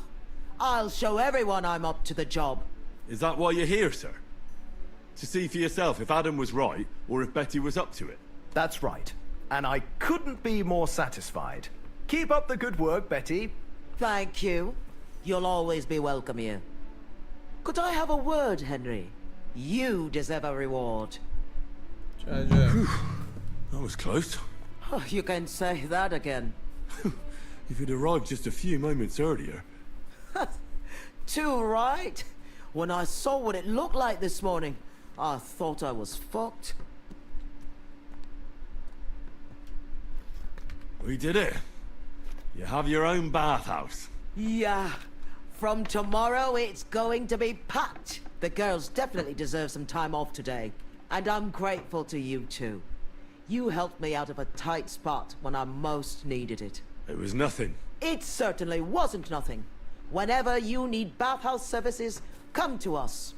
I'll show everyone I'm up to the job. Is that why you're here, sir? To see for yourself if Adam was right or if Betty was up to it? That's right. And I couldn't be more satisfied. Keep up the good work, Betty. Thank you. You'll always be welcome here. Could I have a word, Henry? You deserve a reward. That was close. Oh, you can say that again. If you'd arrived just a few moments earlier. Too right. When I saw what it looked like this morning, I thought I was fucked. We did it. You have your own bathhouse. Yeah. From tomorrow, it's going to be packed. The girls definitely deserve some time off today. And I'm grateful to you too. You helped me out of a tight spot when I most needed it. It was nothing. It certainly wasn't nothing. Whenever you need bathhouse services, come to us.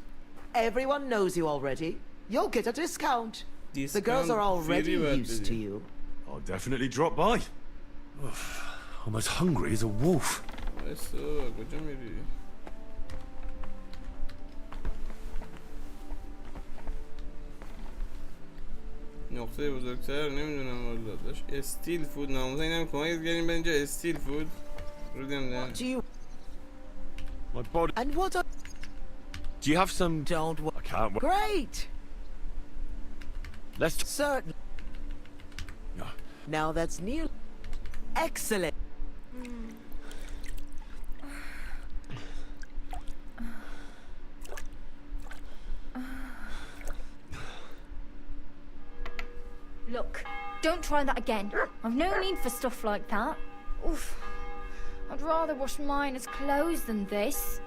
Everyone knows you already. You'll get a discount. The girls are already used to you. I'll definitely drop by. I'm as hungry as a wolf. نقطه بزرگتر نمیدونم والا داشت استیل فود ناموزه اینم کمک گریم به اینجا استیل فود رو دیدم My body. And what are... Do you have some? Don't I can't wait. Great! Let's. Certain. Now that's near... Excellent! Look, don't try that again. I've no need for stuff like that. Oof. I'd rather wash mine as clothes than this.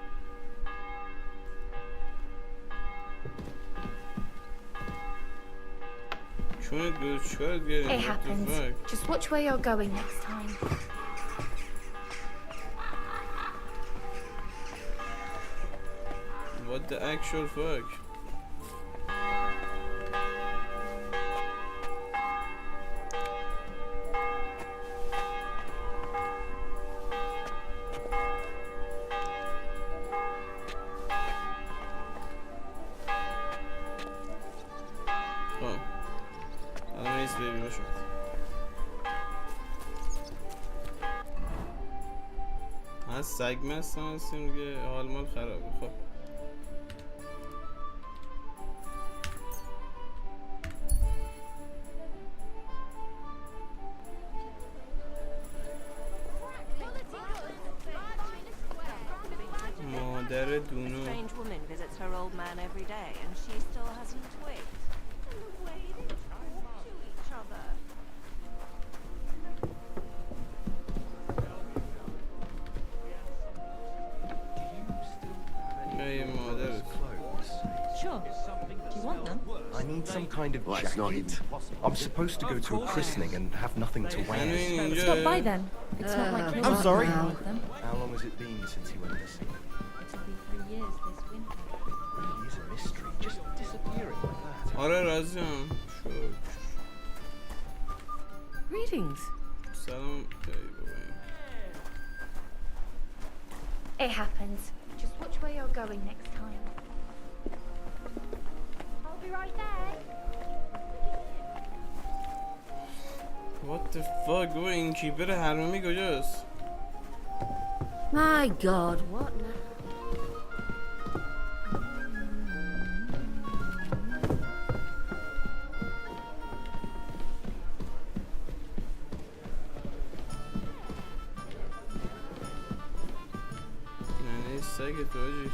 It happens. Just watch where you're going next time. What the actual fuck? سگ مستم هستیم دیگه حال مال خرابه خب مادر دونو Strange woman visits her old man every day and she still hasn't twigged. And the way they talk to each other. Sure. Do you want them? I need some kind of jacket. I'm supposed to go to a christening and have nothing to wear. Stop by then. It's not like you I'm want sorry. them with them. How long has it been since he went missing? It'll be 3 years this winter. He's a mystery, just disappearing like that. آره راضیم Greetings. سلام It happens. Just watch where you're going next time. I'll be right there. What the fuck بابا این کیپر حرومی کجاست My God, what now? یعنی سگ تو آجی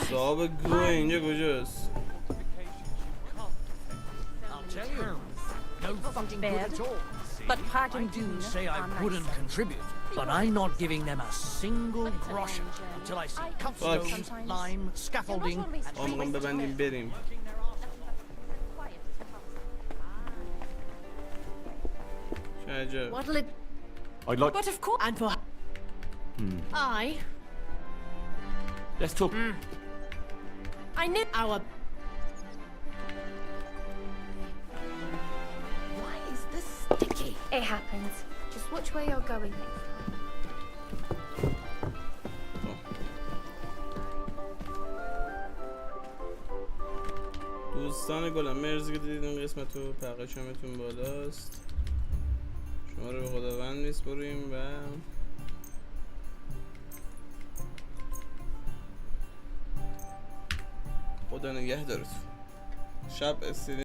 صاحب گروه اینجا کجاست I'll tell you, no fucking good at all. But Patton do say I wouldn't contribute, but I'm not giving them a single groschen until I see cuffstones, lime, scaffolding, and آمون ببندیم بریم چه عجب What'll it... I'd like. But of course... And for... I... Let's talk. I knew our... Why is this sticky? It happens. Just watch where you're going. دوستان گلم مرسی که دیدید این قسمت رو. پرقشمتون بالاست. شما رو به خداوند میسپاریم و خدا نگهدارتون. شب استریم